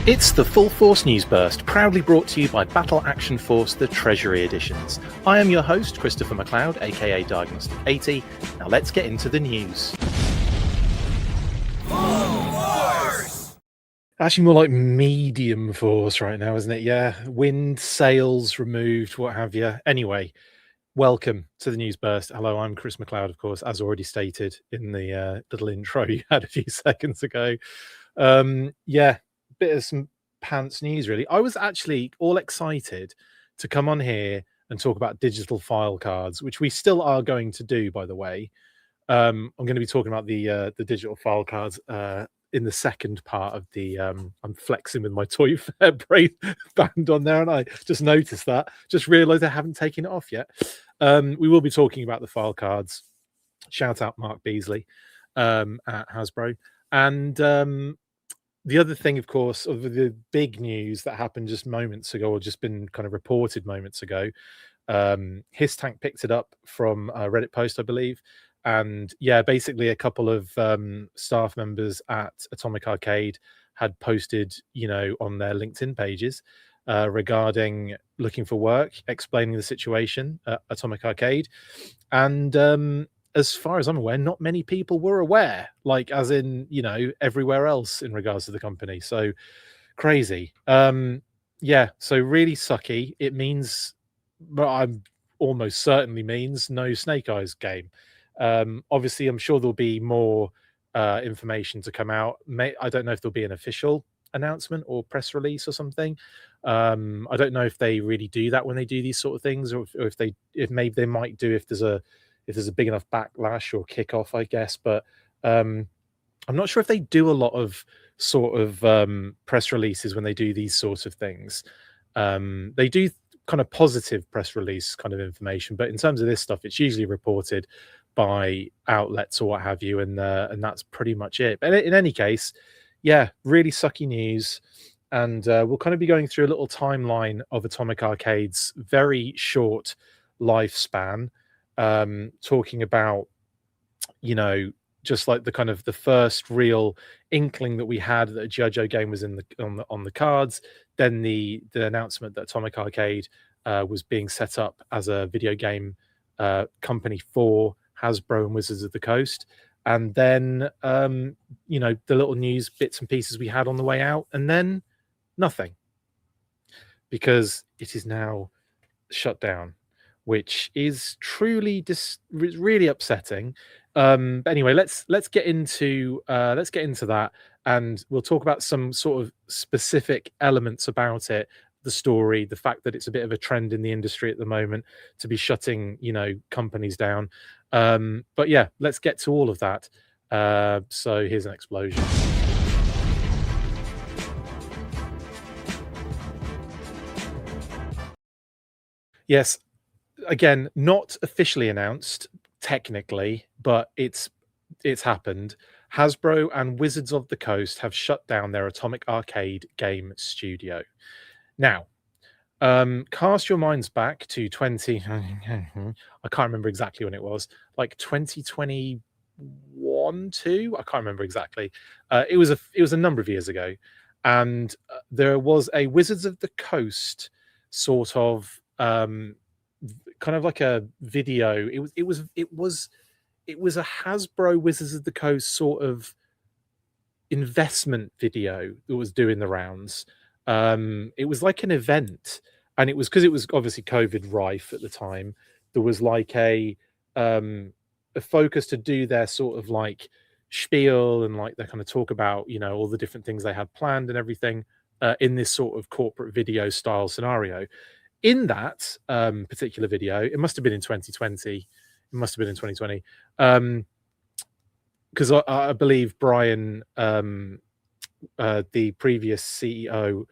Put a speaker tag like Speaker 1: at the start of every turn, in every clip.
Speaker 1: It's the Full Force News Burst, proudly brought to you by Battle Action Force, the Treasury editions. I am your host, Christopher McLeod, aka Diagnostic 80. Now let's get into the news.
Speaker 2: Full Force!
Speaker 1: Actually more like medium force right now, isn't it? Yeah, wind, sails removed, what have you. Anyway, welcome to the News Burst. Hello, I'm Chris McLeod, of course, as already stated in the little intro you had a few seconds ago. Yeah, bit of some pants news, really. I was actually all excited to come on here and talk about digital file cards, which we still are going to do, by the way. I'm going to be talking about the digital file cards in the second part of the I'm flexing with my Toy Fair brain band on there, and I just noticed that. Just realized I haven't taken it off yet. We will be talking about the file cards. Shout out Mark Beasley at Hasbro. And the other thing, of course, of the big news that happened just moments ago, or just been kind of reported moments ago, His Tank picked it up from a Reddit post, I believe. And yeah, basically a couple of staff members at Atomic Arcade had posted, on their LinkedIn pages regarding looking for work, explaining the situation at Atomic Arcade. And as far as I'm aware, not many people were aware, like as in, everywhere else in regards to the company. So crazy. Yeah, so really sucky. It means, but I'm almost certainly means no Snake Eyes game. Obviously, I'm sure there'll be more information to come out. I don't know if there'll be an official announcement or press release or something. I don't know if they really do that when they do these sort of things, or if maybe they might do if there's a big enough backlash or kickoff, I guess. But I'm not sure if they do a lot of sort of press releases when they do these sorts of things. They do kind of positive press release kind of information, but in terms of this stuff, it's usually reported by outlets or what have you, and that's pretty much it. But in any case, yeah, really sucky news. And we'll kind of be going through a little timeline of Atomic Arcade's very short lifespan, talking about, just like the kind of the first real inkling that we had that a JoJo game was on the cards, then the announcement that Atomic Arcade was being set up as a video game company for Hasbro and Wizards of the Coast, and then the little news bits and pieces we had on the way out, and then nothing, because it is now shut down, which is truly really upsetting. But anyway, let's get into that, and we'll talk about some sort of specific elements about it, the story, the fact that it's a bit of a trend in the industry at the moment to be shutting, companies down. But yeah, let's get to all of that. So here's an explosion. Yes, again, not officially announced technically, but it's happened. Hasbro and Wizards of the Coast have shut down their Atomic Arcade game studio. Now, cast your minds back to I can't remember exactly when it was, like 2021, 2. I can't remember exactly. It was a number of years ago, and there was a Wizards of the Coast sort of kind of like a video. It was a Hasbro Wizards of the Coast sort of investment video that was doing the rounds. It was like an event, and it was because it was obviously COVID rife at the time. There was like a focus to do their sort of like spiel, and like they kind of talk about all the different things they had planned and everything in this sort of corporate video style scenario. In that particular video, it must have been in 2020. It must have been in 2020. Because I believe Brian, the previous CEO,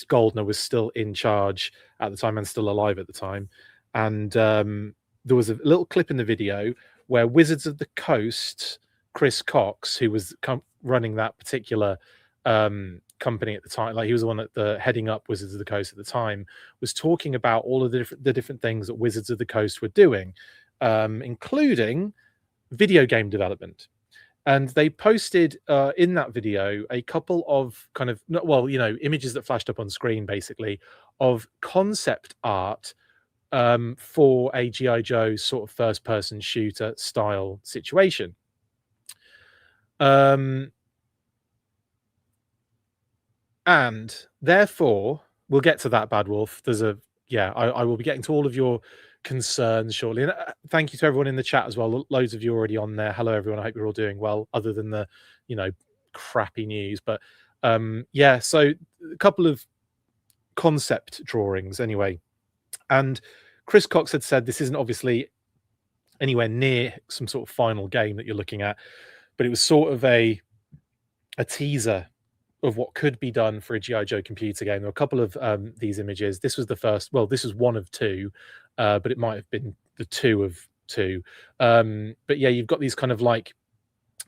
Speaker 1: Goldner was still in charge at the time and still alive at the time. And there was a little clip in the video where Wizards of the Coast, Chris Cox, who was running that particular company at the time, like he was the one at the heading up Wizards of the Coast at the time, was talking about all of the different things that Wizards of the Coast were doing, including video game development. And they posted in that video a couple of kind of, well, images that flashed up on screen, basically, of concept art for a G.I. Joe sort of first-person shooter style situation. And therefore, we'll get to that, Bad Wolf. I will be getting to all of your concerns shortly. And thank you to everyone in the chat as well. Loads of you already on there. Hello, everyone. I hope you're all doing well, other than the, crappy news. But so a couple of concept drawings anyway. And Chris Cox had said this isn't obviously anywhere near some sort of final game that you're looking at, but it was sort of a teaser of what could be done for a G.I. Joe computer game. There were a couple of these images. This was the first, well, this was one of two, but it might have been the two of two. But yeah, you've got these kind of like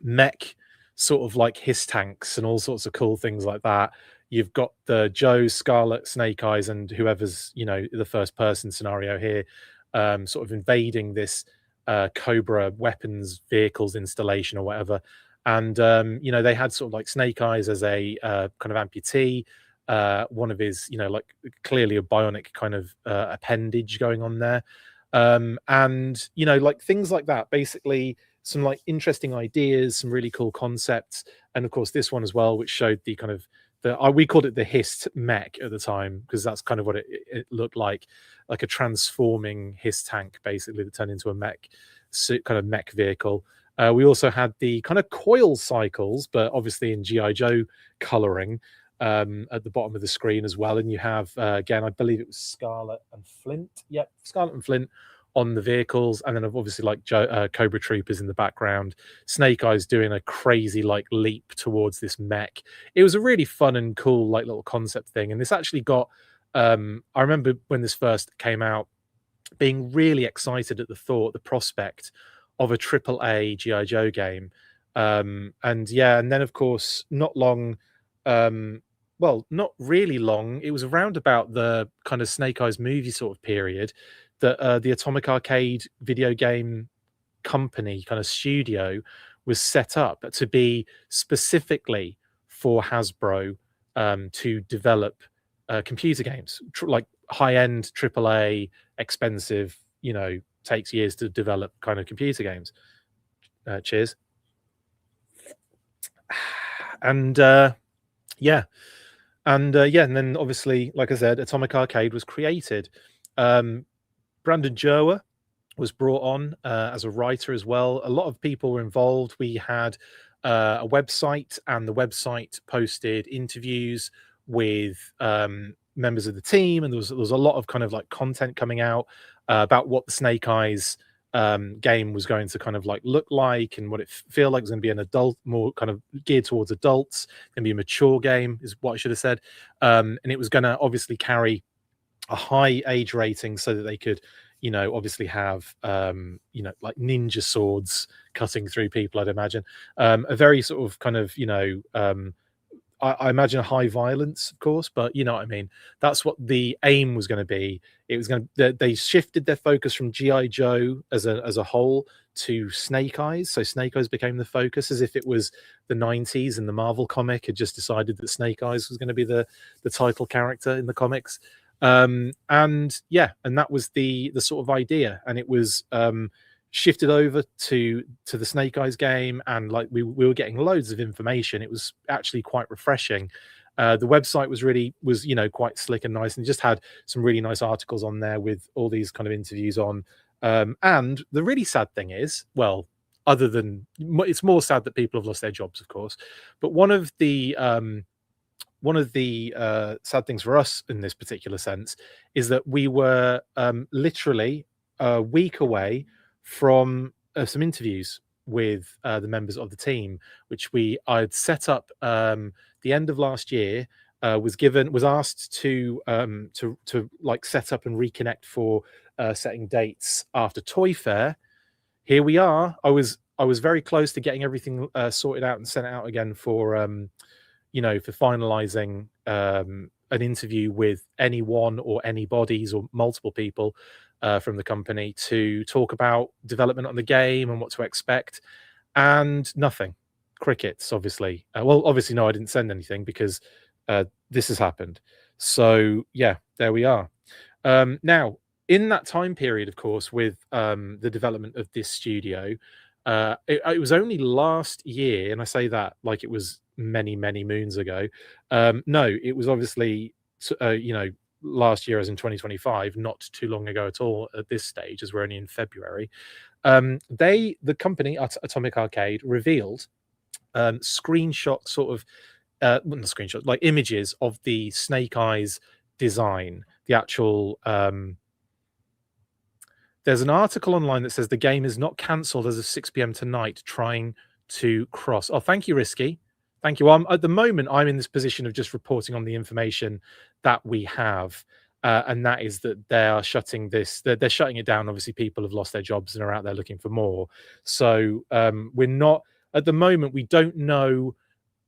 Speaker 1: mech sort of like hiss tanks and all sorts of cool things like that. You've got the Joe, Scarlet, Snake Eyes, and whoever's, the first person scenario here, sort of invading this Cobra weapons vehicles installation or whatever. And, they had sort of like Snake Eyes as a kind of amputee, one of his, like clearly a bionic kind of appendage going on there. And, like things like that, basically some like interesting ideas, some really cool concepts. And of course, this one as well, which showed the kind of, we called it the hissed mech at the time, because that's kind of what it looked like a transforming hiss tank, basically, that turned into a mech, kind of mech vehicle. We also had the kind of coil cycles, but obviously in G.I. Joe coloring at the bottom of the screen as well. And you have, again, I believe it was Scarlet and Flint. Yep, Scarlet and Flint on the vehicles. And then obviously like Cobra Troopers in the background. Snake Eyes doing a crazy like leap towards this mech. It was a really fun and cool like little concept thing. And this actually got, I remember when this first came out, being really excited at the prospect of a AAA G.I. Joe game. And then of course, not long, not really long, it was around about the kind of Snake Eyes movie sort of period that the Atomic Arcade video game company kind of studio was set up to be specifically for Hasbro to develop computer games, like high-end AAA, expensive, takes years to develop kind of computer games. Cheers. And and then obviously, like I said, Atomic Arcade was created. Brandon Jerwa was brought on as a writer as well. A lot of people were involved. We had a website, and the website posted interviews with members of the team, and there was a lot of kind of like content coming out about what the Snake Eyes game was going to kind of like look like, and what it feel like. It was going to be an adult, more kind of geared towards adults, going to be a mature game is what I should have said. And it was going to obviously carry a high age rating so that they could, obviously have, like ninja swords cutting through people, I'd imagine. A very sort of kind of, I imagine high violence, of course, but you know what I mean. That's what the aim was going to be. It was going to. They shifted their focus from G.I. Joe as a whole to Snake Eyes. So Snake Eyes became the focus, as if it was the 90s and the Marvel comic had just decided that Snake Eyes was going to be the title character in the comics. And that was the sort of idea, and it was shifted over to the Snake Eyes game, and like we were getting loads of information. It was actually quite refreshing. The website was quite slick and nice, and just had some really nice articles on there with all these kind of interviews on. And the really sad thing is, well, other than it's more sad that people have lost their jobs, of course, but one of the sad things for us in this particular sense is that we were literally a week away from some interviews with the members of the team, which I'd set up the end of last year. Was asked to like set up and reconnect for setting dates after Toy Fair. Here we are. I was very close to getting everything sorted out and sent out again for for finalizing an interview with anyone or any bodies or multiple people from the company to talk about development on the game and what to expect, and nothing. crickets, obviously. Well, obviously, no, I didn't send anything because this has happened. So yeah, there we are. Now, in that time period, of course, with the development of this studio, it was only last year, and I say that like it was many, many moons ago. No, it was obviously, last year, as in 2025, not too long ago at all at this stage, as we're only in February. The company, Atomic Arcade, revealed screenshot sort of not screenshots, like images of the Snake Eyes design, the actual there's an article online that says the game is not cancelled as of 6 p.m. tonight, trying to cross. Oh, thank you, Risky. Thank you. At the moment, I'm in this position of just reporting on the information that we have. And that is that they are shutting this, they're shutting it down. Obviously, people have lost their jobs and are out there looking for more. So we're not, at the moment, we don't know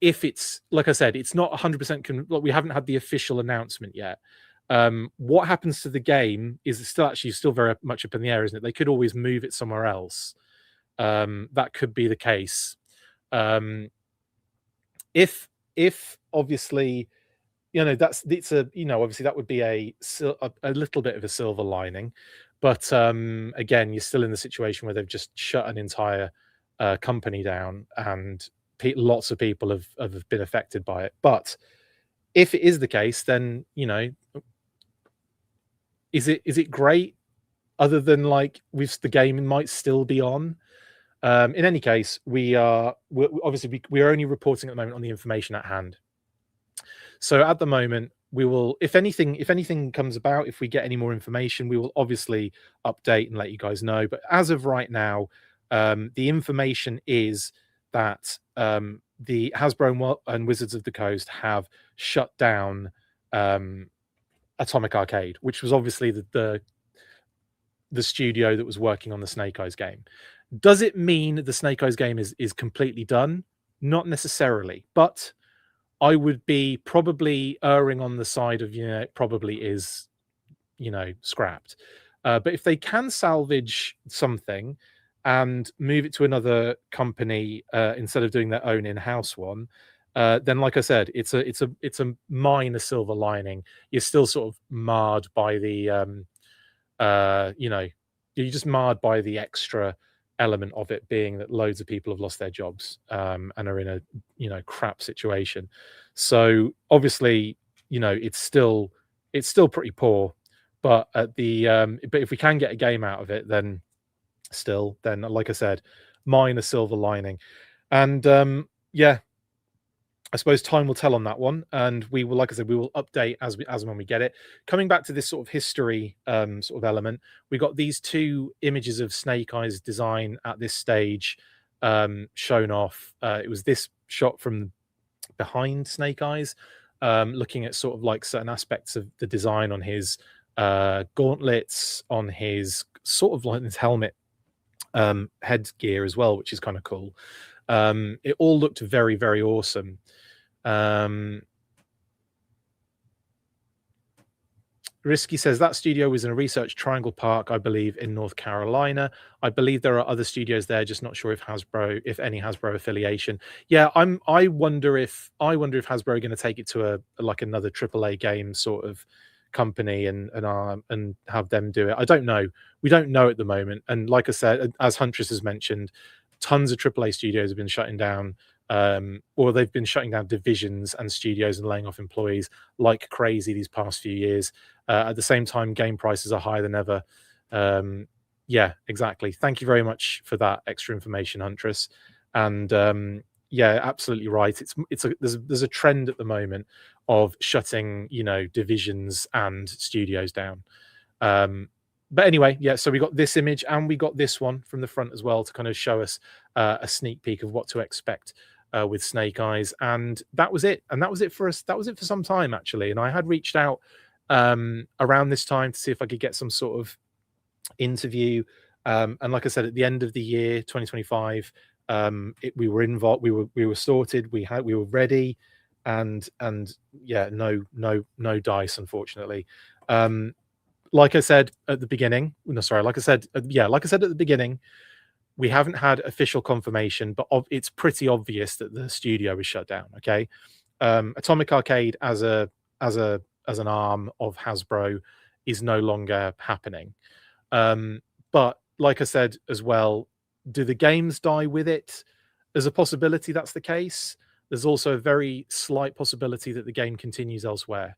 Speaker 1: if it's, like I said, it's not 100%, we haven't had the official announcement yet. What happens to the game is still very much up in the air, isn't it? They could always move it somewhere else. That could be the case. If obviously, obviously that would be a little bit of a silver lining, but again, you're still in the situation where they've just shut an entire company down, and lots of people have been affected by it. But if it is the case, then is it great? Other than like the game might still be on. In any case, we're only reporting at the moment on the information at hand. So at the moment, we will, if anything comes about, if we get any more information, we will obviously update and let you guys know. But as of right now, the information is that the Hasbro and Wizards of the Coast have shut down Atomic Arcade, which was obviously the studio that was working on the Snake Eyes game. Does it mean the Snake Eyes game is completely done? Not necessarily, but I would be probably erring on the side of, it probably is, scrapped. But if they can salvage something and move it to another company instead of doing their own in-house one, then, like I said, it's a minor silver lining. You're still sort of marred by the, you're just marred by the extra element of it being that loads of people have lost their jobs and are in a crap situation. So obviously, it's still pretty poor, but but if we can get a game out of it, then like I said, minor silver lining. And yeah, I suppose time will tell on that one, and we will, like I said, we will update as and when we get it. Coming back to this sort of history sort of element, we got these two images of Snake Eyes design at this stage shown off. It was this shot from behind Snake Eyes, looking at sort of like certain aspects of the design on his gauntlets, on his sort of like his helmet headgear as well, which is kind of cool. It all looked very, very awesome. Risky says that studio was in a Research Triangle Park, I believe, in North Carolina. I believe there are other studios there, just not sure if any Hasbro affiliation. Yeah, I wonder if Hasbro are going to take it to another AAA game sort of company and have them do it. I don't know. We don't know at the moment. And like I said, as Huntress has mentioned, tons of AAA studios have been shutting down, or they've been shutting down divisions and studios and laying off employees like crazy these past few years. At the same time, game prices are higher than ever. Yeah, exactly. Thank you very much for that extra information, Huntress. And yeah, absolutely right. There's a trend at the moment of shutting, divisions and studios down. But anyway, yeah, so we got this image and we got this one from the front as well to kind of show us a sneak peek of what to expect with Snake Eyes. And that was it. And that was it for us. That was it for some time, actually. And I had reached out around this time to see if I could get some sort of interview. And like I said, at the end of the year, 2025, we were involved, we were sorted, we were ready. And yeah, no dice, unfortunately. Like I said at the beginning, like I said at the beginning, We haven't had official confirmation, but it's pretty obvious that the studio is shut down. Okay, Atomic Arcade as an arm of Hasbro is no longer happening. But like I said as well, do the games die with it? There's a possibility that's the case. There's also a very slight possibility that the game continues elsewhere.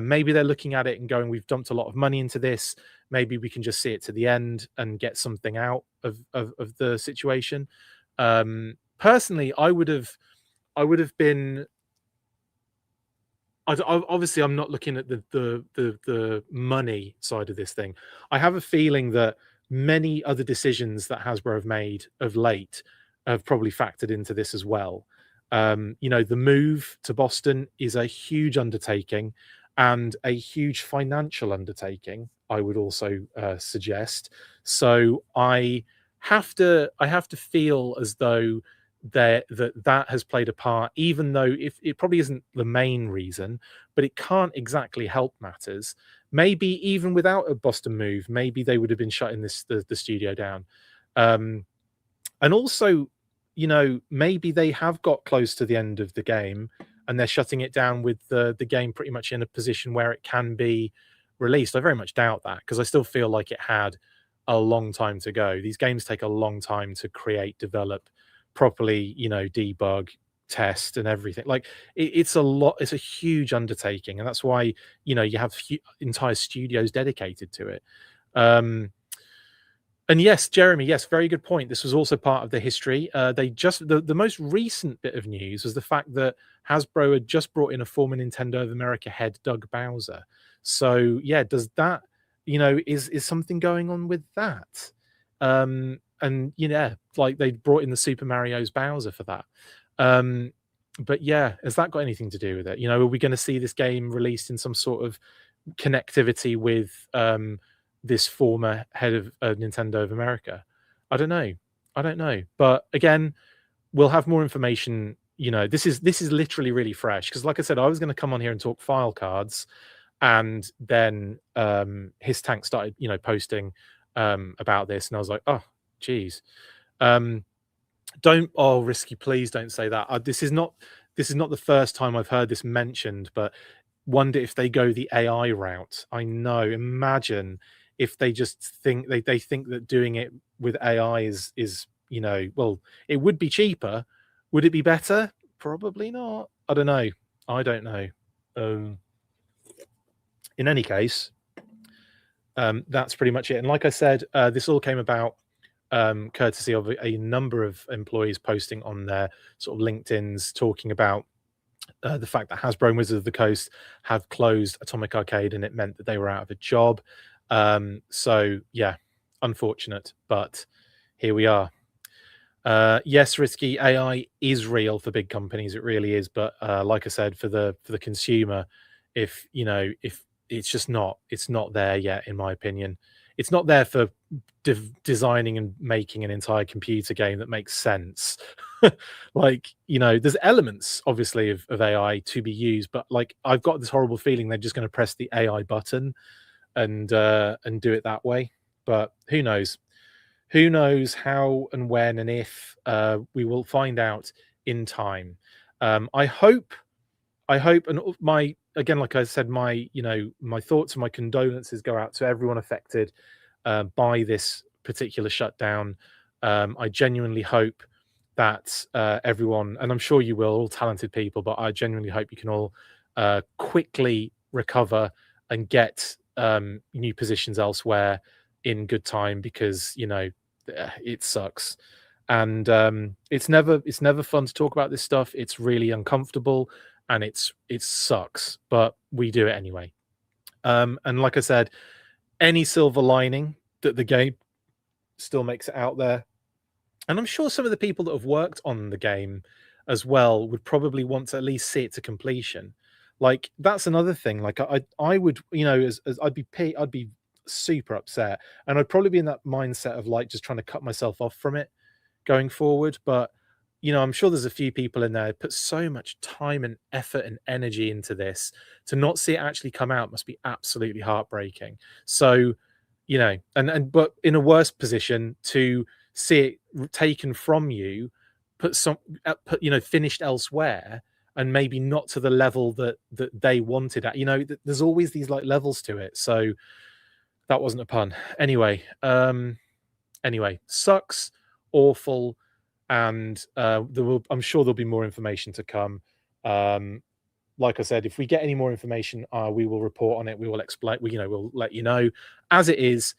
Speaker 1: Maybe they're looking at it and going, we've dumped a lot of money into this. Maybe we can just see it to the end and get something out of the situation. Personally, I would have been. Obviously, I'm not looking at the money side of this thing. I have a feeling that many other decisions that Hasbro have made of late have probably factored into this as well. The move to Boston is a huge undertaking and a huge financial undertaking, I would also suggest. So I have to feel as though that has played a part, even though if it probably isn't the main reason, but it can't exactly help matters. Maybe even without a Boston move, maybe they would have been shutting the studio down. And also, maybe they have got close to the end of the game and they're shutting it down with the game pretty much in a position where it can be released. I very much doubt that, because I still feel like it had a long time to go. These games take a long time to create, develop, properly, debug, test, and everything. Like it's a lot. It's a huge undertaking, and that's why you have entire studios dedicated to it. And yes, Jeremy, yes, very good point. This was also part of the history. The most recent bit of news was the fact that Hasbro had just brought in a former Nintendo of America head, Doug Bowser. So yeah, does that, is something going on with that? And like they brought in the Super Mario's Bowser for that. But yeah, has that got anything to do with it? Are we going to see this game released in some sort of connectivity with this former head of Nintendo of America? I don't know. But again, we'll have more information. This is literally really fresh, because like I said, I was going to come on here and talk Filecards, and then his tank started posting about this, and I was like, oh geez. Risky, please don't say that. This is not the first time I've heard this mentioned, but wonder if they go the AI route. I know, imagine if they just think they think that doing it with AI is well, it would be cheaper. Would it be better? Probably not. I don't know. In any case, that's pretty much it. And like I said, this all came about courtesy of a number of employees posting on their sort of LinkedIn's, talking about the fact that Hasbro and Wizards of the Coast have closed Atomic Arcade, and it meant that they were out of a job. So yeah, unfortunate, but here we are. Yes, Risky, AI is real for big companies, it really is. But like I said, for the consumer, if it's just not, it's not there yet, in my opinion. It's not there for designing and making an entire computer game that makes sense. Like, there's elements obviously of AI to be used, but like I've got this horrible feeling they're just going to press the AI button and do it that way. But who knows how and when and if. We will find out in time. I hope, and like I said, my thoughts and my condolences go out to everyone affected by this particular shutdown. I genuinely hope that everyone, and I'm sure you will, all talented people, but I genuinely hope you can all quickly recover and get new positions elsewhere in good time, because it sucks. And it's never fun to talk about this stuff. It's really uncomfortable, and it sucks, but we do it anyway. And like I said, any silver lining that the game still makes it out there. And I'm sure some of the people that have worked on the game as well would probably want to at least see it to completion. Like, that's another thing. Like I would, as I'd be super upset, and I'd probably be in that mindset of like just trying to cut myself off from it going forward. But I'm sure there's a few people in there who put so much time and effort and energy into this. To not see it actually come out must be absolutely heartbreaking. So, but in a worse position to see it taken from you, finished elsewhere, and maybe not to the level that they wanted at. There's always these like levels to it. So that wasn't a pun. Anyway, sucks, awful, and I'm sure there'll be more information to come. Like I said, if we get any more information, we will report on it. We will explain. We'll let you know as it is.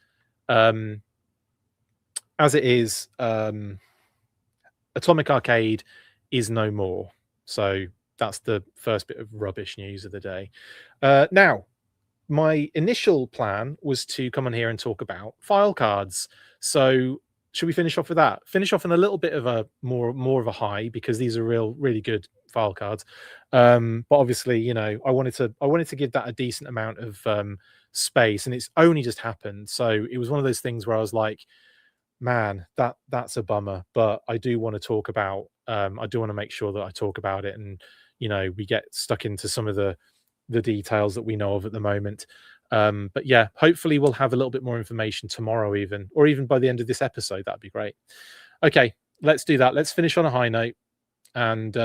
Speaker 1: Atomic Arcade is no more. So that's the first bit of rubbish news of the day. Now, my initial plan was to come on here and talk about Filecards. So should we finish off with that? Finish off in a little bit of a more of a high, because these are really good Filecards. But obviously, I wanted to give that a decent amount of space, and it's only just happened. So it was one of those things where I was like, man, that's a bummer. But I do want to talk about. I do want to make sure that I talk about it, and we get stuck into some of the details that we know of at the moment. But yeah, hopefully we'll have a little bit more information tomorrow, or even by the end of this episode. That'd be great. Okay, let's do that. Let's finish on a high note, and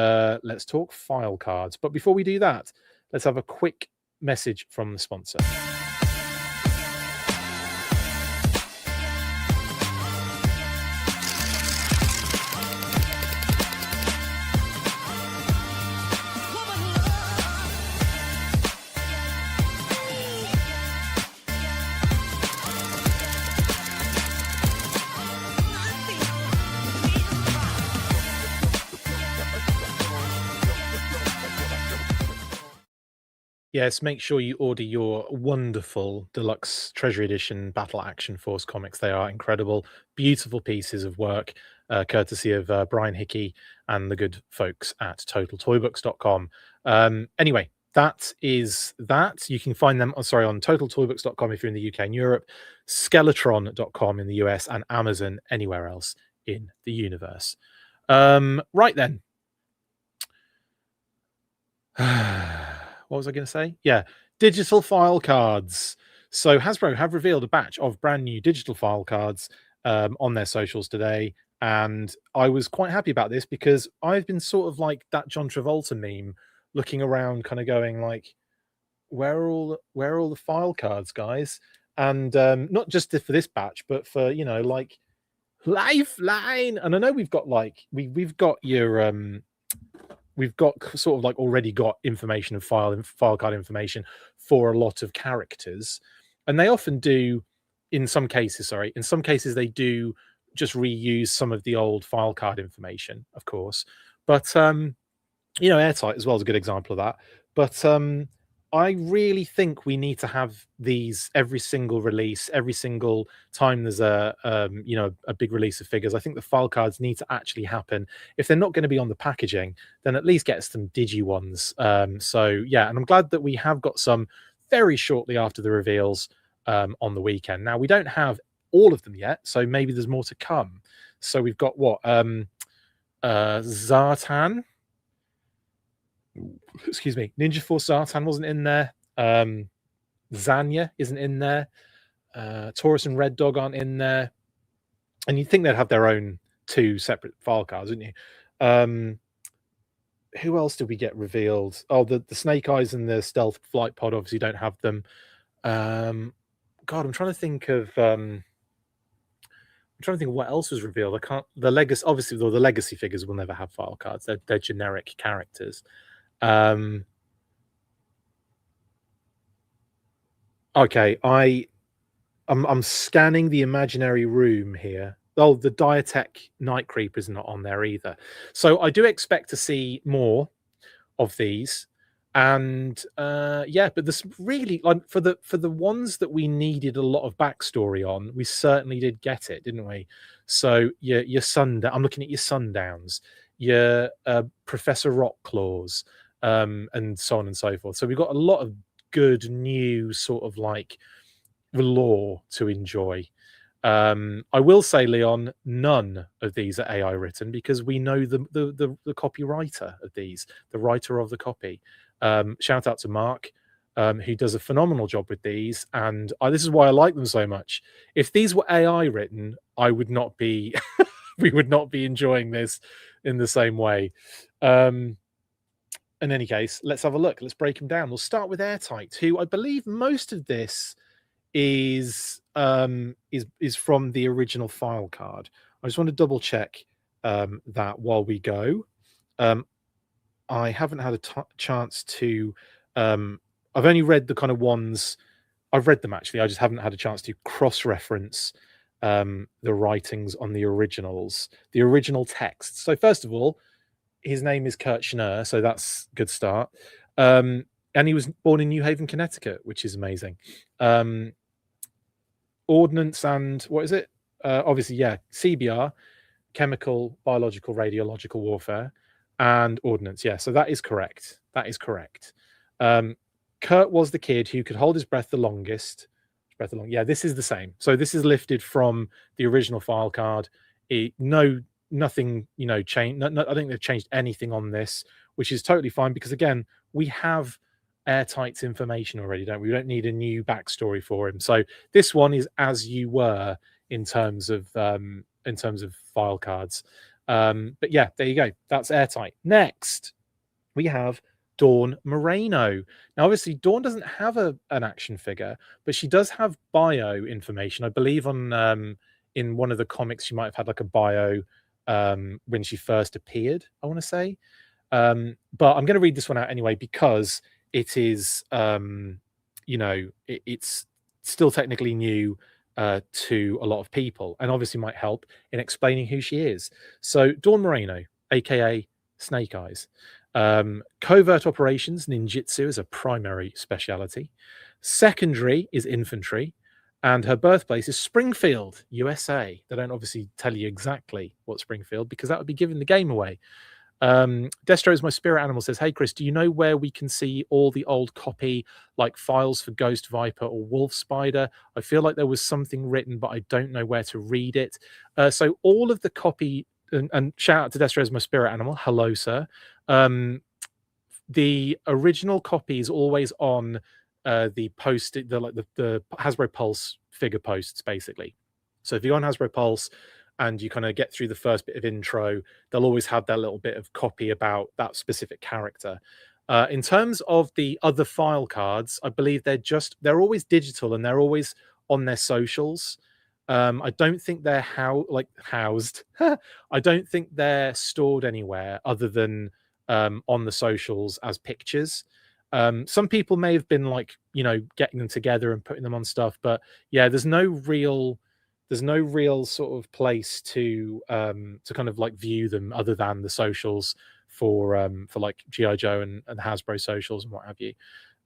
Speaker 1: let's talk Filecards. But before we do that, let's have a quick message from the sponsor. Yes, make sure you order your wonderful deluxe Treasury Edition Battle Action Force comics. They are incredible, beautiful pieces of work, courtesy of Brian Hickey and the good folks at TotalToyBooks.com. Anyway, that is that. You can find them on TotalToyBooks.com if you're in the UK and Europe, Skeletron.com in the US, and Amazon anywhere else in the universe. Right then. What was I going to say? Yeah, digital file cards. So Hasbro have revealed a batch of brand new digital file cards on their socials today, and I was quite happy about this because I've been sort of like that John Travolta meme, looking around, kind of going like, where are all the file cards, guys? And not just for this batch, but for like Lifeline. And I know we've got like we've got your we've got sort of like already got information of file card information for a lot of characters, and they often do in some cases they do just reuse some of the old file card information, of course. But Airtight as well is a good example of that. But I really think we need to have these every single release, every single time there's a big release of figures. I think the file cards need to actually happen. If they're not going to be on the packaging, then at least get some digi ones. So yeah, and I'm glad that we have got some very shortly after the reveals on the weekend. Now, we don't have all of them yet, so maybe there's more to come. So we've got what Zartan. Excuse me, Ninja Force Zartan wasn't in there. Zanya isn't in there. Taurus and Red Dog aren't in there. And you'd think they'd have their own two separate file cards, wouldn't you? Who else did we get revealed? Oh, the Snake Eyes and the Stealth Flight Pod obviously don't have them. God, I'm trying to think of what else was revealed. I can't. The legacy, obviously, the legacy figures will never have file cards. They're generic characters. Okay, I'm scanning the imaginary room here. Oh, the Diatech Night Creeper is not on there either. So I do expect to see more of these. And yeah, but this really, like, for the ones that we needed a lot of backstory on, we certainly did get it, didn't we? So your Sundown, I'm looking at your Sundowns, your Professor Rockclaws, and so on and so forth. So we've got a lot of good new sort of like lore to enjoy. I will say, Leon, none of these are AI written, because we know the copywriter of these, the writer of the copy. Shout out to Mark. who does a phenomenal job with these, and this is why I like them so much. If these were AI written, I would not be we would not be enjoying this in the same way. In any case, let's have a look. Let's break them down. We'll start with Airtight, who I believe most of this is from the original file card. I just want to double check that while we go. I haven't had a chance to. I've only read the kind of ones. I've read them actually. I just haven't had a chance to cross-reference the writings on the originals, the original texts. So first of all, his name is Kurt Schnurr, so that's a good start. And he was born in New Haven, Connecticut, which is amazing. Ordnance and what is it? Obviously, yeah, CBR, chemical, biological, radiological warfare, and ordnance. Yeah, so that is correct. That is correct. Kurt was the kid who could hold his breath the longest. Yeah, this is the same. So this is lifted from the original file card. Nothing, changed. I don't think they've changed anything on this, which is totally fine because again, we have Airtight's information already, don't we? We don't need a new backstory for him. So this one is as you were in terms of file cards. But yeah, there you go. That's Airtight. Next, we have Dawn Moreno. Now, obviously, Dawn doesn't have an action figure, but she does have bio information. I believe on in one of the comics, she might have had like a bio when she first appeared, I want to say. But I'm going to read this one out anyway because it is, it's still technically new to a lot of people and obviously might help in explaining who she is. So Dawn Moreno, aka Snake Eyes. Covert operations, ninjutsu is a primary speciality. Secondary is infantry. And her birthplace is Springfield, USA. They don't obviously tell you exactly what Springfield because that would be giving the game away. Destro is my spirit animal says, hey, Chris, do you know where we can see all the old copy, like files for Ghost Viper or Wolf Spider? I feel like there was something written, but I don't know where to read it. So all of the copy, and shout out to Destro is my spirit animal. Hello, sir. The original copy is always on the post, the Hasbro Pulse figure posts, basically. So if you go on Hasbro Pulse and you kind of get through the first bit of intro, they'll always have that little bit of copy about that specific character. In terms of the other file cards, I believe they're always digital and they're always on their socials. I don't think they're housed. I don't think they're stored anywhere other than on the socials as pictures. Some people may have been getting them together and putting them on stuff, but yeah, there's no real sort of place to kind of view them other than the socials for like G.I. Joe and Hasbro socials and what have you.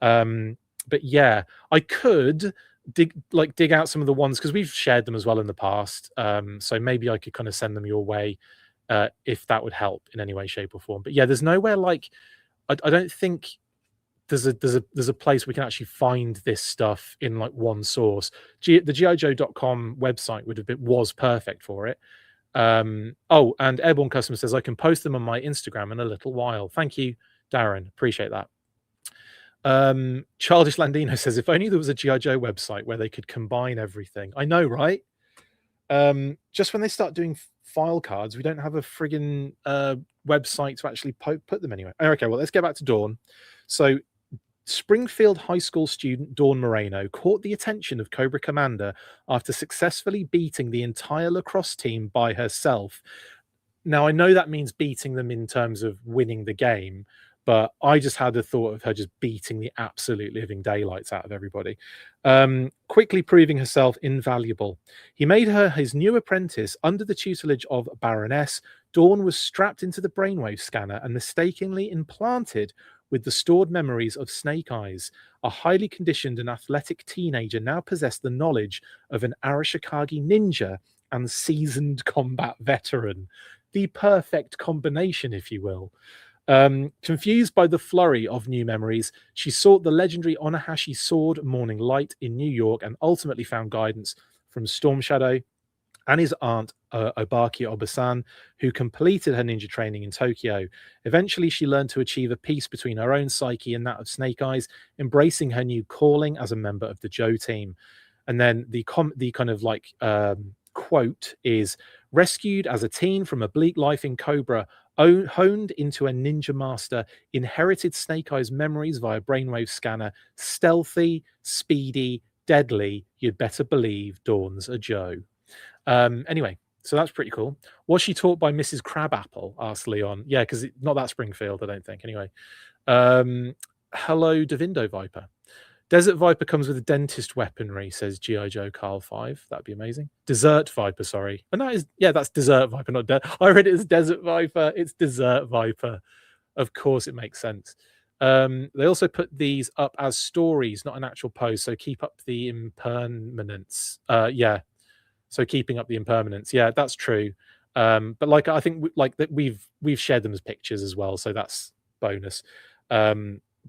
Speaker 1: But yeah, I could dig out some of the ones because we've shared them as well in the past. So maybe I could kind of send them your way if that would help in any way, shape, or form. But yeah, there's nowhere I don't think there's a place we can actually find this stuff in one source. The GIJoe.com website was perfect for it. And Airborne Customer says I can post them on my Instagram in a little while. Thank you, Darren. Appreciate that. Childish Landino says if only there was a G.I. Joe website where they could combine everything. I know, right? Just when they start doing file cards, we don't have a friggin' website to actually put them anywhere. Okay, well, let's get back to Dawn. So Springfield High School student Dawn Moreno caught the attention of Cobra Commander after successfully beating the entire lacrosse team by herself. Now, I know that means beating them in terms of winning the game, but I just had the thought of her just beating the absolute living daylights out of everybody. Quickly proving herself invaluable. He made her his new apprentice under the tutelage of Baroness. Dawn was strapped into the brainwave scanner and mistakenly implanted with the stored memories of Snake Eyes. A highly conditioned and athletic teenager now possessed the knowledge of an Arashikage ninja and seasoned combat veteran. The perfect combination, if you will. Confused by the flurry of new memories, she sought the legendary Onahashi sword Morning Light in New York and ultimately found guidance from Storm Shadow and his aunt, Obaki Obasan, who completed her ninja training in Tokyo. Eventually, she learned to achieve a peace between her own psyche and that of Snake Eyes, embracing her new calling as a member of the Joe team. And then the kind of like quote is, rescued as a teen from a bleak life in Cobra, honed into a ninja master, inherited Snake Eyes memories via brainwave scanner, stealthy, speedy, deadly, you'd better believe Dawn's a Joe. Anyway, so that's pretty cool. Was she taught by Mrs. Crabapple? Asked Leon. Yeah, because not that Springfield, I don't think. Anyway, hello, Davindo Viper. Desert Viper comes with a dentist weaponry, says G.I. Joe Carl 5. That'd be amazing. Desert Viper, sorry. And that is, yeah, that's Desert Viper, not I read it as Desert Viper. It's Desert Viper. Of course, it makes sense. They also put these up as stories, not an actual post. So keep up the impermanence. Yeah. So keeping up the impermanence. Yeah, that's true. But like, I think like that we've shared them as pictures as well. So that's bonus.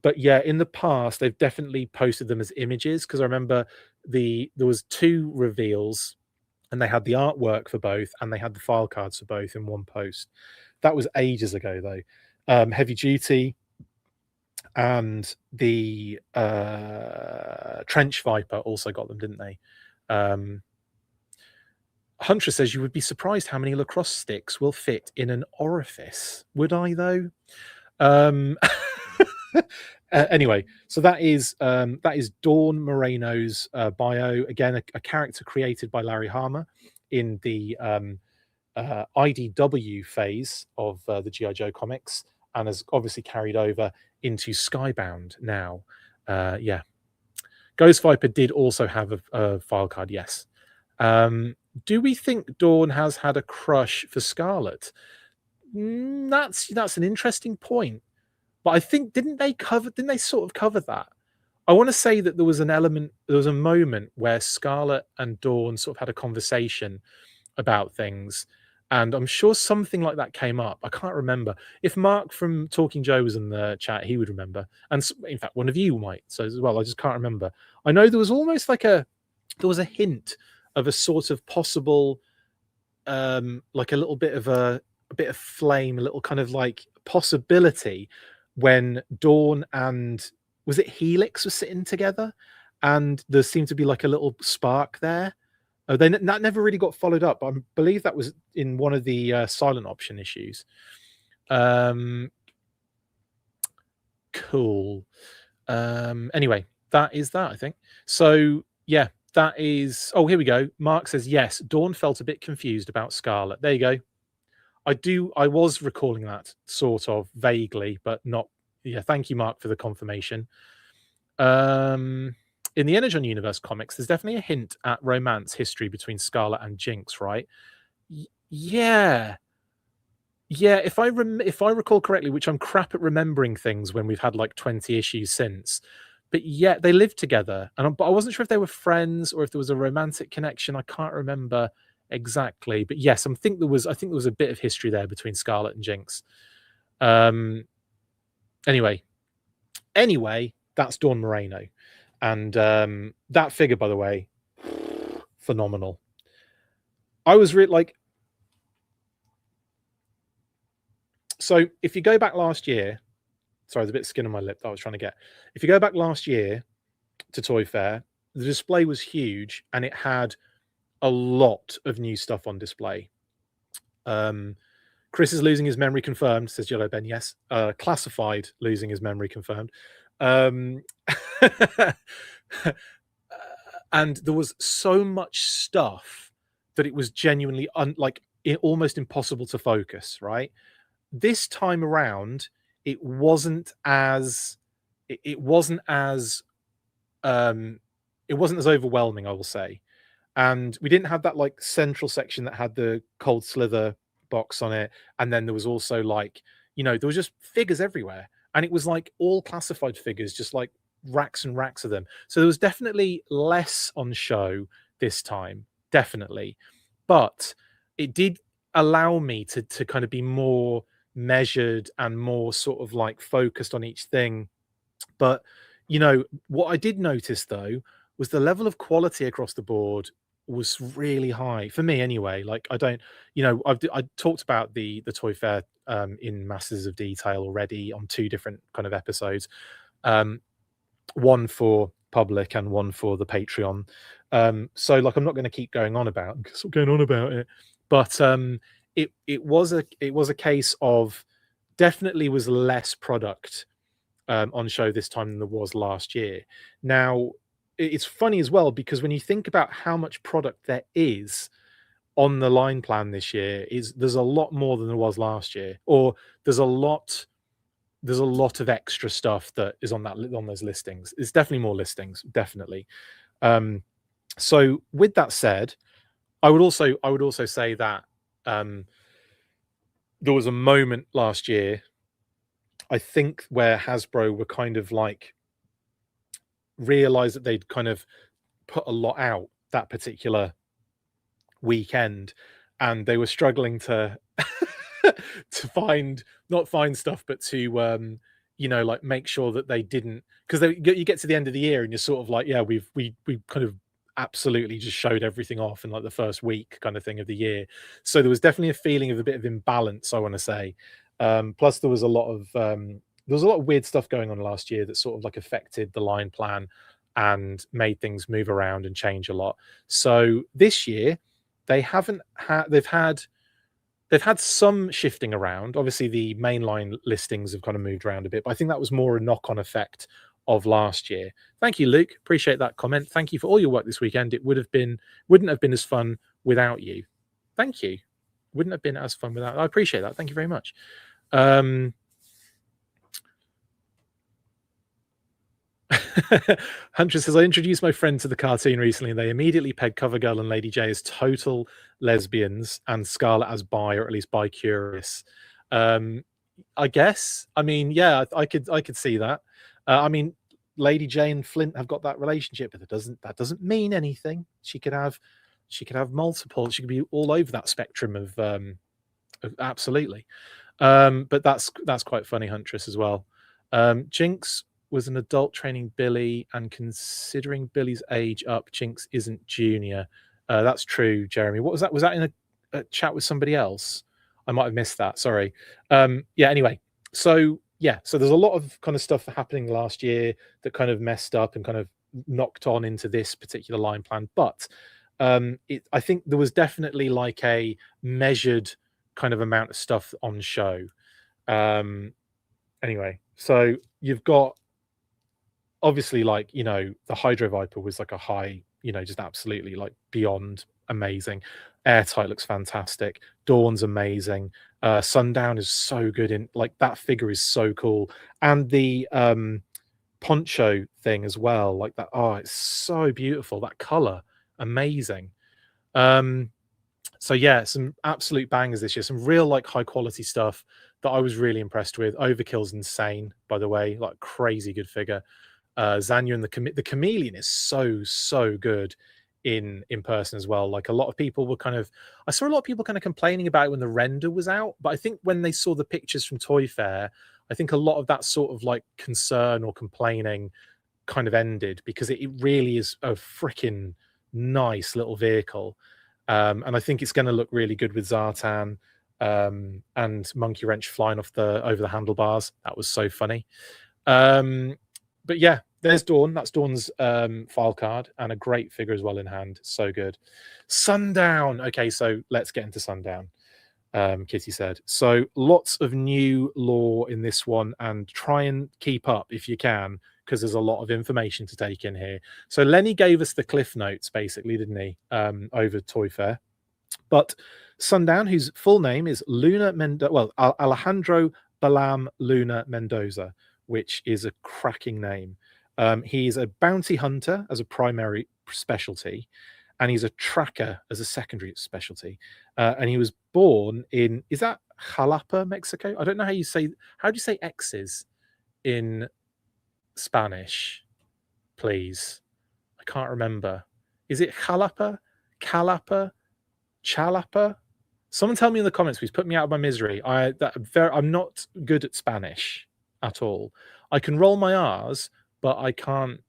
Speaker 1: But yeah, in the past, they've definitely posted them as images, because I remember there was 2 reveals and they had the artwork for both and they had the file cards for both in one post. That was ages ago though. Heavy Duty and the Trench Viper also got them, didn't they? Huntress says, you would be surprised how many lacrosse sticks will fit in an orifice. Would I though? Anyway, so that is Dawn Moreno's bio. Again, a character created by Larry Hama in the IDW phase of the G.I. Joe comics, and has obviously carried over into Skybound now. Yeah. Ghost Viper did also have a file card, yes. Do we think Dawn has had a crush for Scarlet? That's an interesting point. But I think didn't they sort of cover that? I want to say that there was a moment where Scarlet and Dawn sort of had a conversation about things, and I'm sure something like that came up. I can't remember. If Mark from Talking Joe was in the chat, he would remember, and in fact, one of you might. So as well, I just can't remember. I know there was almost like there was a hint of a sort of possible, like a little bit of a bit of flame, a little kind of like possibility when Dawn and was it Helix were sitting together, and there seemed to be like a little spark there. That never really got followed up. I believe that was in one of the silent option issues. Cool. Anyway, that is that, I think. So yeah, that is. Oh, here we go. Mark says yes. Dawn felt a bit confused about Scarlet. There you go. I was recalling that sort of vaguely, but not. Yeah, thank you, Mark, for the confirmation. In the Energon Universe comics, there's definitely a hint at romance history between Scarlet and Jinx, right? Yeah. If I recall correctly, which I'm crap at remembering things when we've had like 20 issues since, but yeah, they lived together, but I wasn't sure if they were friends or if there was a romantic connection. I can't remember exactly, but yes, I think there was a bit of history there between Scarlet and Jinx. Anyway, that's Dawn Moreno, and that figure, by the way, phenomenal. I was really like, so if you go back last year, sorry, there's a bit of skin on my lip that I was trying to get. If you go back last year to Toy Fair, the display was huge and it had a lot of new stuff on display. Chris is losing his memory confirmed, says Yellow Ben. Yes. Classified losing his memory confirmed. And there was so much stuff that it was genuinely almost impossible to focus, right? This time around, it wasn't as overwhelming, I will say. And we didn't have that like central section that had the Cold Slither box on it, and then there was also like, there was just figures everywhere, and it was like all classified figures, just like racks and racks of them. So there was definitely less on show this time, definitely, but it did allow me to kind of be more measured and more sort of like focused on each thing. But what I did notice though was the level of quality across the board was really high for me anyway. Like I don't, I talked about the toy fair in masses of detail already on 2 different kind of episodes. One for public and one for the Patreon. So like I'm not going to keep going on about it, but it was a case of definitely was less product on show this time than there was last year. Now it's funny as well because when you think about how much product there is on the line plan this year, there's a lot more than there was last year, or there's a lot of extra stuff that is on those listings. It's definitely more listings, definitely. So with that said, I would also say that there was a moment last year, I think, where Hasbro were kind of like realized that they'd kind of put a lot out that particular weekend, and they were struggling to to not find stuff, but to like make sure that they didn't, because you get to the end of the year and you're sort of like, yeah, we kind of absolutely just showed everything off in like the first week kind of thing of the year. So there was definitely a feeling of a bit of imbalance, I want to say. Plus there was a lot of weird stuff going on last year that sort of like affected the line plan and made things move around and change a lot. So this year they've had some shifting around. Obviously, the mainline listings have kind of moved around a bit, but I think that was more a knock-on effect of last year. Thank you, Luke. Appreciate that comment. Thank you for all your work this weekend. It wouldn't have been as fun without you. Thank you. Wouldn't have been as fun without. I appreciate that. Thank you very much. Hunter says, I introduced my friend to the cartoon recently and they immediately pegged CoverGirl and Lady J as total lesbians and Scarlet as bi, or at least bi-curious. I guess. I mean, yeah, I could see that. I mean, Lady J and Flint have got that relationship, but that doesn't mean anything. She could have multiple. She could be all over that spectrum of absolutely. But that's quite funny, Huntress, as well. Jinx was an adult training Billy, and considering Billy's age up, Jinx isn't junior. That's true, Jeremy. What was that? Was that in a chat with somebody else? I might have missed that. Sorry. Yeah. Anyway, so there's a lot of kind of stuff happening last year that kind of messed up and kind of knocked on into this particular line plan. But I think there was definitely like a measured kind of amount of stuff on show. Anyway, so you've got obviously like, the Hydro Viper was like a high, just absolutely like beyond amazing. Airtight looks fantastic. Dawn's amazing. Sundown is so good in like that figure is so cool. And the poncho thing as well, like that. Oh, it's so beautiful. That color, amazing. So yeah, some absolute bangers this year. Some real like high quality stuff that I was really impressed with. Overkill's insane, by the way, like crazy good figure. Zanya and the chameleon is so good in person as well. Like a lot of people were I saw a lot of people kind of complaining about it when the render was out, but I think when they saw the pictures from Toy Fair, I think a lot of that sort of like concern or complaining kind of ended, because it really is a freaking nice little vehicle. And I think it's going to look really good with Zartan and Monkey Wrench flying off over the handlebars. That was so funny. But yeah, there's Dawn. That's Dawn's file card, and a great figure as well in hand. So good. Sundown. Okay, so let's get into Sundown. Kitty said. So lots of new lore in this one, and try and keep up if you can, because there's a lot of information to take in here. So Lenny gave us the cliff notes, basically, didn't he, over Toy Fair? But Sundown, whose full name is Alejandro Balam Luna Mendoza, which is a cracking name. He's a bounty hunter as a primary specialty, and he's a tracker as a secondary specialty. And he was born in, is that Jalapa, Mexico? I don't know how do you say X's in Spanish, please? I can't remember. Is it Jalapa, Calapa, Chalapa? Someone tell me in the comments, please. Put me out of my misery. I'm not good at Spanish at all. I can roll my R's, but I can't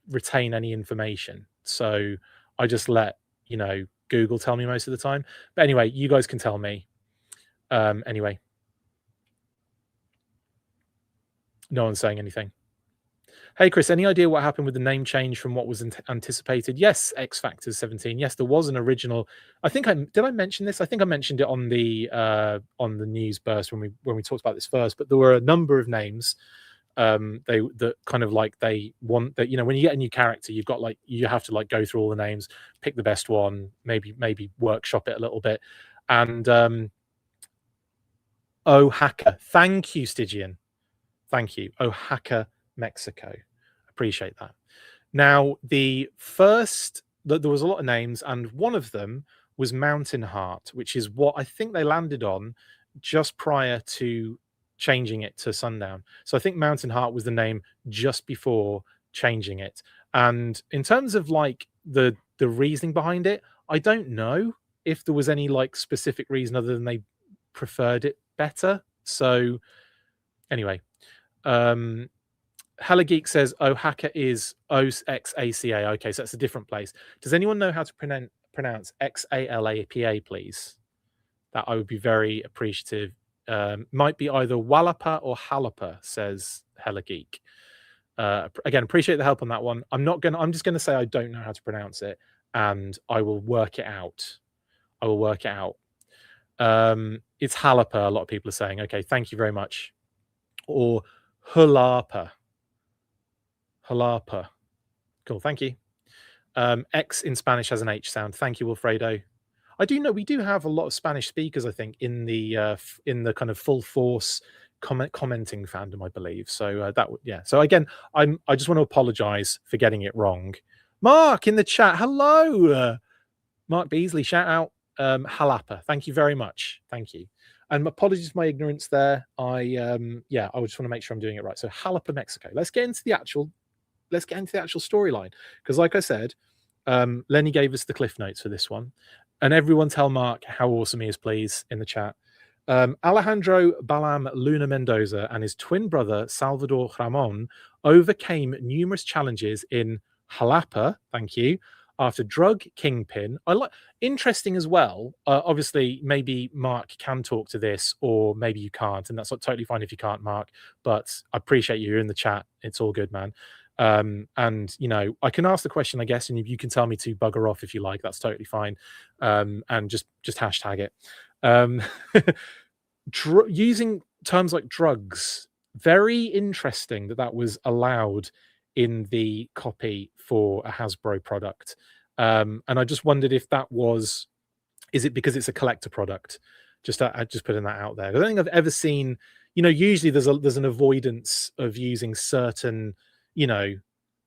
Speaker 1: retain any information. So I just let you know, Google tell me most of the time. But anyway, you guys can tell me. Anyway, no one's saying anything. Hey, Chris, any idea what happened with the name change from what was anticipated? Yes, X Factors 17. Yes, there was an original. I think did I mention this? I think I mentioned it on the news burst when we talked about this first. But there were a number of names. That kind of like they want that, you know, when you get a new character, you've got like you have to like go through all the names, pick the best one, maybe workshop it a little bit. And oh hacker, thank you, Stygian. Thank you. Oh hacker Mexico. Appreciate that. Now, there was a lot of names, and one of them was Mountain Heart, which is what I think they landed on just prior to changing it to Sundown. So I think Mountain Heart was the name just before changing it. And in terms of like the reasoning behind it, I don't know if there was any like specific reason other than they preferred it better. So anyway, Hella Geek says, "Oh, hacker is OXACA." Okay, so that's a different place. Does anyone know how to pronounce XALAPA, please? That I would be very appreciative. Might be either Wallapa or Halapa, says Hella Geek. Again, appreciate the help on that one. I'm just gonna say I don't know how to pronounce it, and I will work it out. It's Halapa. A lot of people are saying. Okay, thank you very much. Or Hulapa. Cool, thank you. X in Spanish has an H sound. Thank you, Wilfredo. I do know we do have a lot of Spanish speakers, I think, in the kind of full force commenting fandom, I believe. So yeah. So again, I just want to apologize for getting it wrong. Mark in the chat, hello. Mark Beasley, shout out. Jalapa, thank you very much. Thank you. And apologies for my ignorance there. I just want to make sure I'm doing it right. So Jalapa, Mexico. Let's get into the actual storyline, because like I said, Lenny gave us the cliff notes for this one, and everyone tell Mark how awesome he is, please, in the chat. Alejandro Balam Luna Mendoza and his twin brother Salvador Ramon overcame numerous challenges in Jalapa, thank you, after drug kingpin. Interesting as well. Obviously, maybe Mark can talk to this, or maybe you can't, and that's totally fine if you can't, Mark. But I appreciate you. You're in the chat. It's all good, man. And you know, I can ask the question, I guess, and you can tell me to bugger off if you like. That's totally fine. And just hashtag it. Using terms like drugs, very interesting that was allowed in the copy for a Hasbro product. And I just wondered if is it because it's a collector product? Just putting that out there. I don't think I've ever seen, you know, usually there's an avoidance of using certain, you know,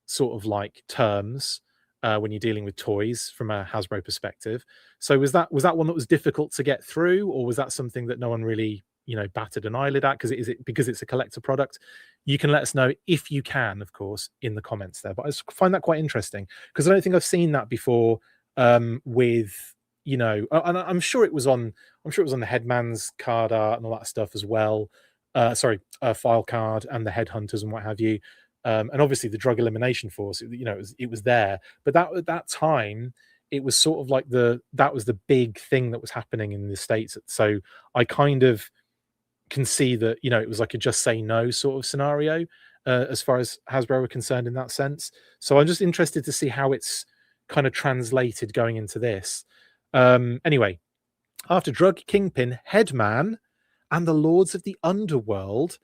Speaker 1: sort of like terms when you're dealing with toys from a Hasbro perspective. So was that one that was difficult to get through, or was that something that no one really, you know, batted an eyelid at because it's a collector product? You can let us know if you can, of course, in the comments there. But I just find that quite interesting, because I don't think I've seen that before with, you know, and I'm sure it was on the Headman's card art and all that stuff as well. File card and the Headhunters and what have you. And obviously the Drug Elimination Force, you know, it was there. But at that time, it was sort of like that was the big thing that was happening in the States. So I kind of can see that, you know, it was like a just say no sort of scenario as far as Hasbro were concerned in that sense. So I'm just interested to see how it's kind of translated going into this. Anyway, after Drug Kingpin, Headman, and the Lords of the Underworld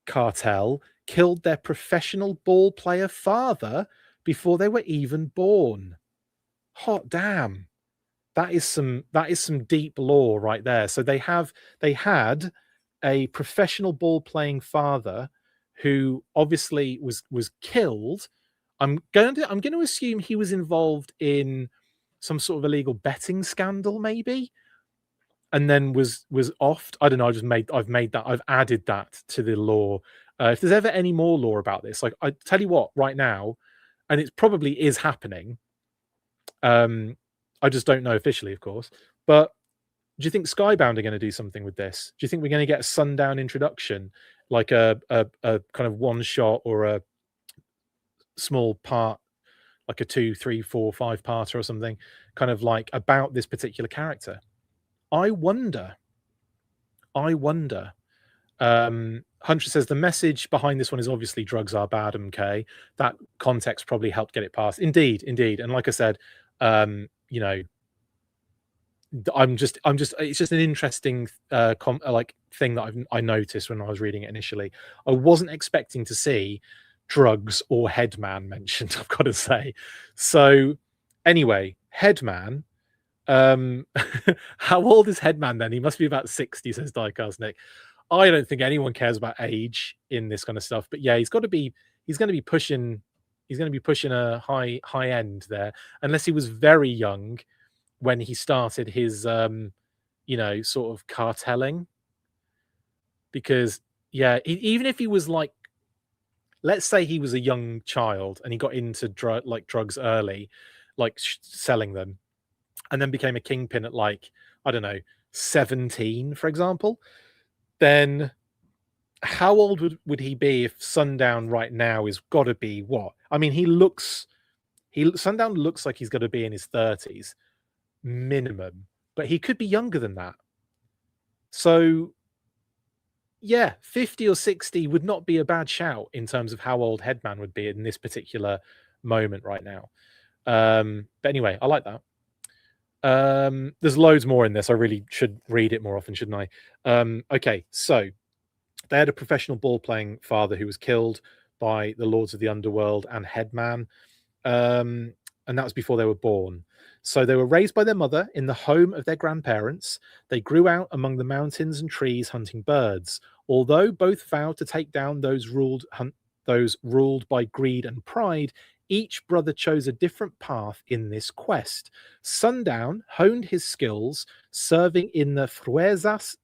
Speaker 1: cartel killed their professional ball player father before they were even born. Hot damn. That is some deep lore right there. So they had a professional ball playing father who obviously was killed. I'm going to assume he was involved in some sort of illegal betting scandal, maybe, and then was offed. I don't know. I've added that to the lore. If there's ever any more lore about this, like, I tell you what, right now, and it probably is happening. I just don't know officially, of course. But do you think Skybound are going to do something with this? Do you think we're going to get a Sundown introduction, like a kind of one shot or a small part, like a 2, 3, 4, 5 parter or something, kind of like about this particular character. I wonder. Hunter says the message behind this one is obviously drugs are bad, MK. That context probably helped get it past. Indeed. And like I said, you know, I'm just it's just an interesting like thing that I noticed when I was reading it initially. I wasn't expecting to see drugs or Headman mentioned, I've got to say. So anyway, Headman, how old is Headman then? He must be about 60, says Diecast Nick. I don't think anyone cares about age in this kind of stuff, but yeah, he's going to be pushing a high end there, unless he was very young when he started his you know, sort of cartelling. Because yeah, even if he was like, let's say he was a young child and he got into drugs early, like selling them, and then became a kingpin at like, I don't know, 17, for example, then how old would he be if Sundown right now is got to be what? I mean, Sundown looks like he's got to be in his 30s minimum, but he could be younger than that. So yeah, 50 or 60 would not be a bad shout in terms of how old Headman would be in this particular moment right now. But anyway, I like that. There's loads more in this. I really should read it more often, shouldn't I? Okay, so they had a professional ball-playing father who was killed by the Lords of the Underworld and Headman, and that was before they were born. So they were raised by their mother in the home of their grandparents. They grew out among the mountains and trees hunting birds. Although both vowed to take down those ruled by greed and pride, each brother chose a different path in this quest. Sundown honed his skills serving in the Fuerzas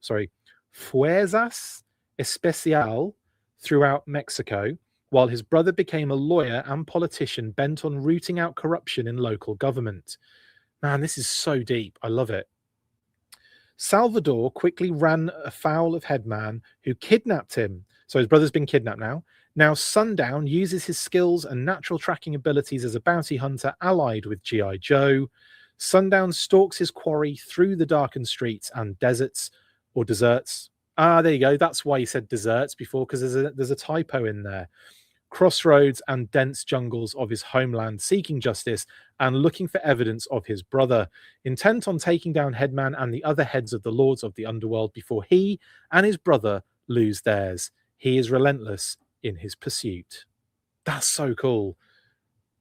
Speaker 1: Especial throughout Mexico, while his brother became a lawyer and politician bent on rooting out corruption in local government. Man, this is so deep. I love it. Salvador quickly ran afoul of Headman, who kidnapped him. So his brother's been kidnapped now. Now Sundown uses his skills and natural tracking abilities as a bounty hunter allied with G.I. Joe. Sundown stalks his quarry through the darkened streets and deserts. Ah, there you go. That's why he said deserts before, because there's a typo in there. Crossroads and dense jungles of his homeland, seeking justice and looking for evidence of his brother, intent on taking down Headman and the other heads of the Lords of the Underworld before he and his brother lose theirs. He is relentless in his pursuit. That's so cool.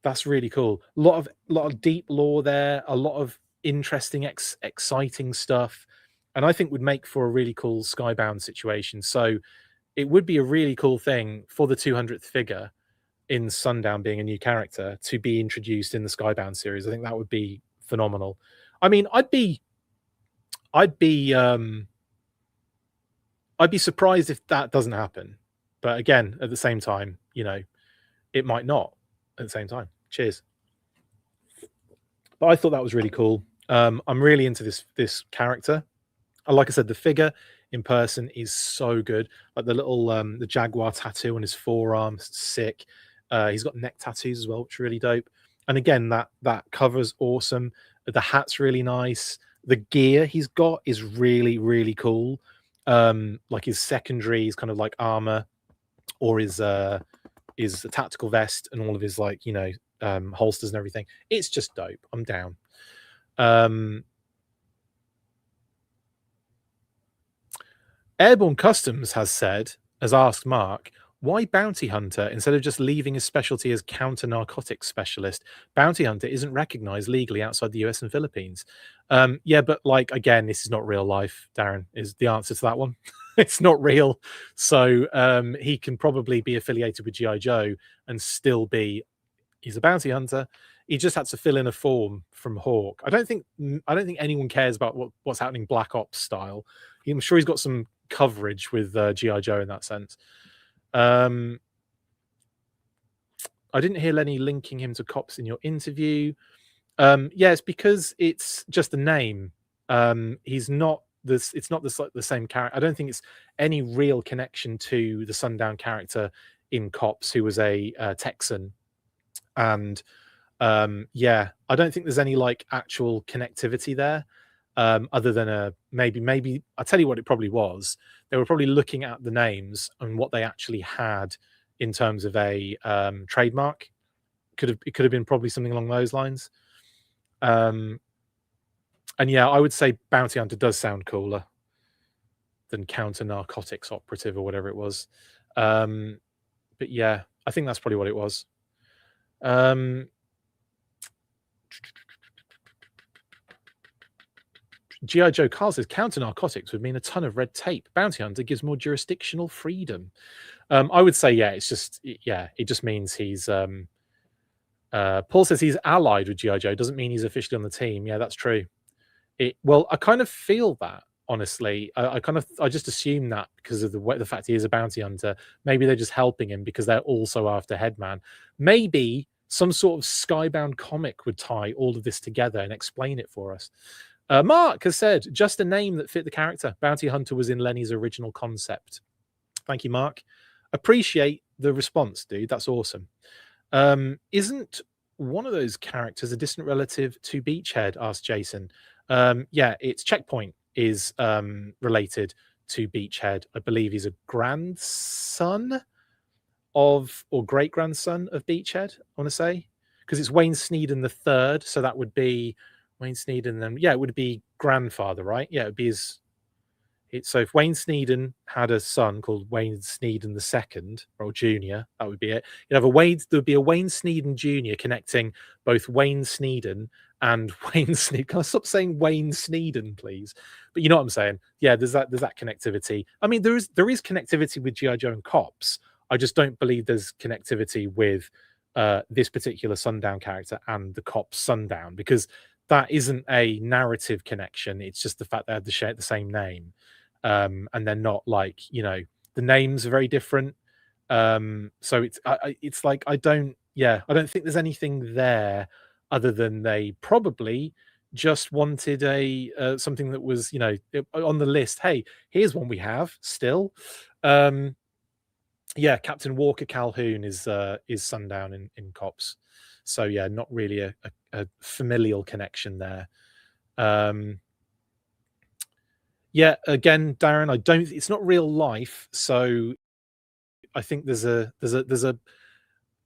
Speaker 1: That's really cool. A lot of deep lore there, a lot of interesting, exciting stuff, and I think would make for a really cool Skybound situation. So it would be a really cool thing for the 200th figure in Sundown being a new character to be introduced in the Skybound series. I think that would be phenomenal. I mean, I'd be surprised if that doesn't happen. But again, at the same time, you know, it might not at the same time. Cheers. But I thought that was really cool. I'm really into this character. And like I said, the figure in person is so good. Like the little the jaguar tattoo on his forearm, sick. He's got neck tattoos as well, which are really dope. And again, that cover's awesome. The hat's really nice. The gear he's got is really, really cool. Like his secondary is kind of like armor, or his tactical vest, and all of his, like, you know, holsters and everything. It's just dope. I'm down. Airborne Customs has asked Mark, why Bounty Hunter instead of just leaving his specialty as counter narcotics specialist? Bounty Hunter isn't recognized legally outside the US and Philippines. Yeah, but like, again, this is not real life, Darren, is the answer to that one. It's not real. So he can probably be affiliated with G.I. Joe and still be, he's a bounty hunter. He just had to fill in a form from Hawk. I don't think anyone cares about what's happening Black Ops style. I'm sure he's got some coverage with G.I. Joe in that sense. I didn't hear Lenny linking him to cops in your interview. Yeah, it's because it's just a name. He's not this. It's not the same character. I don't think it's any real connection to the Sundown character in Cops, who was a Texan, and Yeah, I don't think there's any like actual connectivity there, other than a maybe I'll tell you what it probably was. They were probably looking at the names and what they actually had in terms of a trademark. It could have been probably something along those lines. And yeah, I would say bounty hunter does sound cooler than counter narcotics operative or whatever it was. But yeah, I think that's probably what it was. G.I. Joe Carl says counter narcotics would mean a ton of red tape. Bounty hunter gives more jurisdictional freedom. I would say, yeah, it just means he's. Paul says he's allied with G.I. Joe. Doesn't mean he's officially on the team. Yeah, that's true. Well, I kind of feel that, honestly. I just assume that because of the fact he is a bounty hunter. Maybe they're just helping him because they're also after Headman. Maybe some sort of Skybound comic would tie all of this together and explain it for us. Mark has said, just a name that fit the character. Bounty Hunter was in Lenny's original concept. Thank you, Mark. Appreciate the response, dude. That's awesome. Isn't one of those characters a distant relative to Beachhead? Asked Jason. Yeah, it's Checkpoint is related to Beachhead. I believe he's a grandson of, or great grandson of Beachhead, I want to say. Because it's Wayne Sneeden the third, so that would be Wayne Sneeden, then yeah, it would be grandfather, right? Yeah, it would be his. So if Wayne Sneeden had a son called Wayne Sneeden the second or junior, that would be it. You'd have there'd be a Wayne Sneeden Jr. connecting both Wayne Sneeden and Wayne Sneeden. Can I stop saying Wayne Sneeden, please? But you know what I'm saying? Yeah, there's that connectivity. I mean, there is connectivity with G.I. Joe and Cops. I just don't believe there's connectivity with this particular Sundown character and the Cops Sundown, because that isn't a narrative connection. It's just the fact they had the same name. And they're not like, the names are very different. So it's like I don't think there's anything there other than they probably just wanted a something that was on the list. Hey, here's one we have still. Yeah, Captain Walker Calhoun is Sundown in Cops. So yeah, not really a familial connection there. Yeah, again, Darren, it's not real life, so I think there's a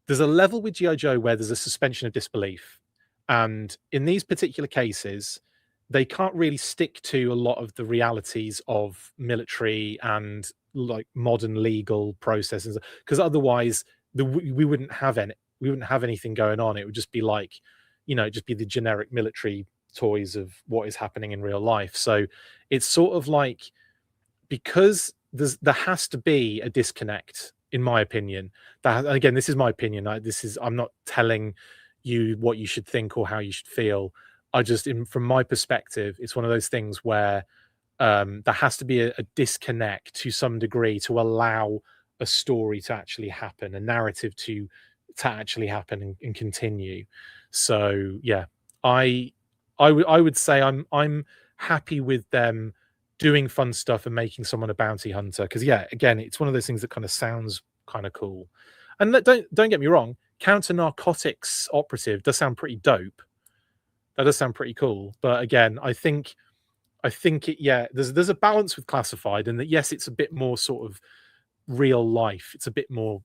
Speaker 1: level with G.I. Joe where there's a suspension of disbelief. And in these particular cases, they can't really stick to a lot of the realities of military and like modern legal processes, because otherwise we wouldn't have anything going on. It would just be like, just be the generic military toys of what is happening in real life. So it's sort of like, because there has to be a disconnect, in my opinion. That, again, this is my opinion. I'm not telling you what you should think or how you should feel. From my perspective, it's one of those things where there has to be a disconnect to some degree to allow a story to actually happen, a narrative to actually happen and continue. So yeah, I would say I'm happy with them doing fun stuff and making someone a bounty hunter, because yeah, again, it's one of those things that kind of sounds kind of cool. And don't get me wrong, counter narcotics operative does sound pretty dope. That does sound pretty cool. But again, I think there's a balance with classified, and that yes, it's a bit more sort of real life. It's a bit more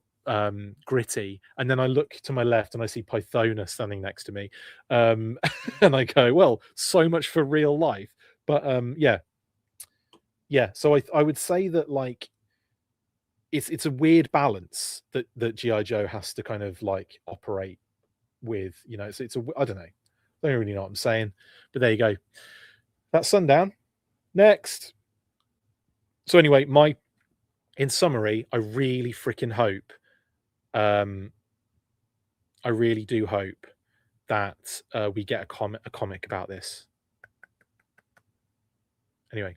Speaker 1: gritty. And then I look to my left and I see Pythona standing next to me, and I go, well, so much for real life. But yeah. So I would say that, like, it's a weird balance that GI Joe has to kind of like operate with. It's I don't know. I don't really know what I'm saying, but there you go. That's Sundown. Next. So anyway, in summary, I really freaking hope, I really do hope that we get a comic about this. Anyway,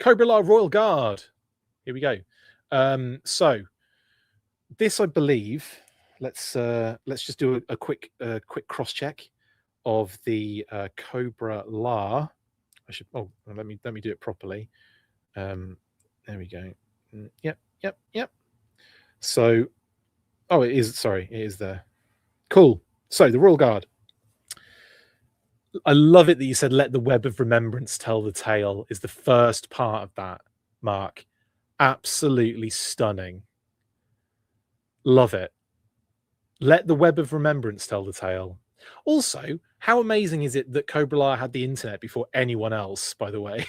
Speaker 1: Cobra-La Royal Guard. Here we go. So this, I believe, let's just do a quick cross check of the Cobra-La. Let me do it properly. There we go. Yep. So, it is there. Cool. So the Royal Guard. I love it that you said let the web of remembrance tell the tale is the first part of that, Mark. Absolutely stunning. Love it. Let the web of remembrance tell the tale. Also, how amazing is it that Cobra-La had the internet before anyone else, by the way?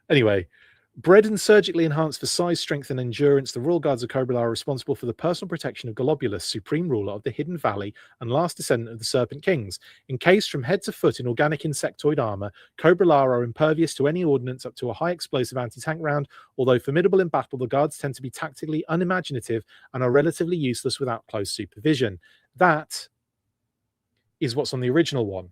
Speaker 1: Anyway, bred and surgically enhanced for size, strength, and endurance, the Royal Guards of Cobra-La are responsible for the personal protection of Globulus, supreme ruler of the Hidden Valley and last descendant of the Serpent Kings. Encased from head to foot in organic insectoid armor, Cobra-La are impervious to any ordnance up to a high explosive anti-tank round. Although formidable in battle, the guards tend to be tactically unimaginative and are relatively useless without close supervision. That is what's on the original one.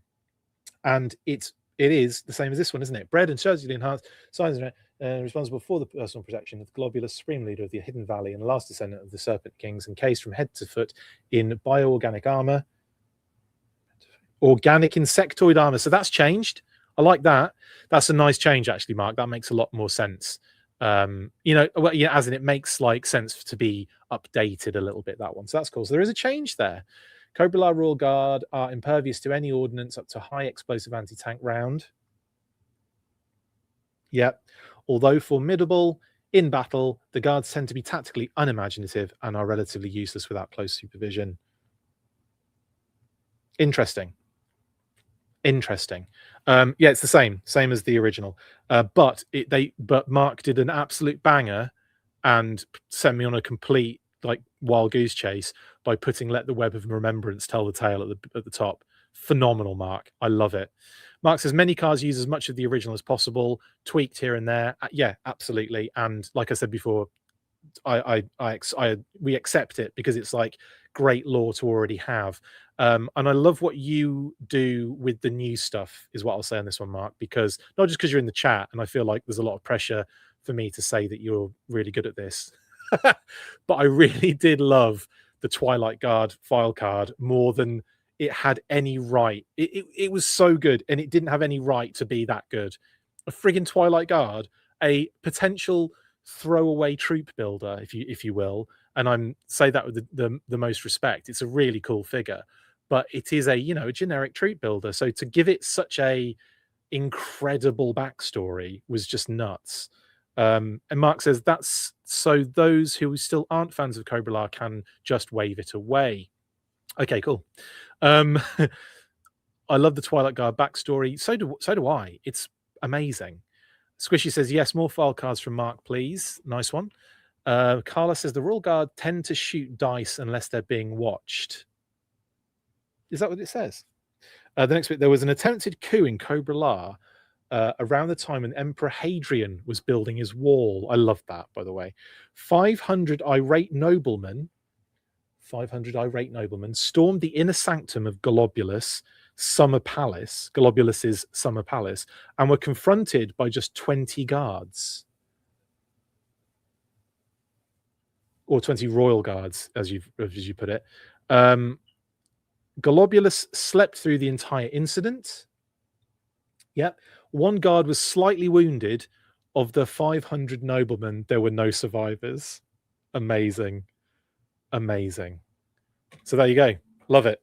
Speaker 1: And it is the same as this one, isn't it? Bred and surgically enhanced, size responsible for the personal protection of the Globulus, supreme leader of the Hidden Valley and last descendant of the Serpent Kings, encased from head to foot in bioorganic armor, organic insectoid armor. So that's changed. I like that. That's a nice change, actually, Mark. That makes a lot more sense. As in it makes like sense to be updated a little bit, that one. So that's cool. So there is a change there. Cobra-La Royal Guard are impervious to any ordnance up to high explosive anti-tank round. Yep. Although formidable in battle, the guards tend to be tactically unimaginative and are relatively useless without close supervision. Interesting. Yeah, it's the same as the original. But Mark did an absolute banger and sent me on a complete like wild goose chase by putting let the web of remembrance tell the tale at the top. Phenomenal, Mark. I love it. Mark says many cars use as much of the original as possible, tweaked here and there. Yeah, absolutely. And like I said before, we accept it because it's like great lore to already have. And I love what you do with the new stuff is what I'll say on this one, Mark, because not just because you're in the chat and I feel like there's a lot of pressure for me to say that you're really good at this, but I really did love the Twilight Guard file card more than it had any right. It was so good and it didn't have any right to be that good. A friggin' Twilight Guard, a potential throwaway troop builder, if you will, and I'm say that with the most respect. It's a really cool figure, but it is a a generic troop builder. So to give it such a incredible backstory was just nuts. And Mark says that's so those who still aren't fans of Cobra-La can just wave it away. Okay, cool. I love the Twilight Guard backstory. So do I. It's amazing. Squishy says, yes, more file cards from Mark, please. Nice one. Carla says, the Royal Guard tend to shoot dice unless they're being watched. Is that what it says? The next bit, there was an attempted coup in Cobra-La around the time when Emperor Hadrian was building his wall. I love that, by the way. 500 irate noblemen stormed the inner sanctum of Globulus's Summer Palace, and were confronted by just 20 guards. Or 20 royal guards, as you put it. Globulus slept through the entire incident. Yep. One guard was slightly wounded. Of the 500 noblemen, there were no survivors. Amazing. So there you go. Love it.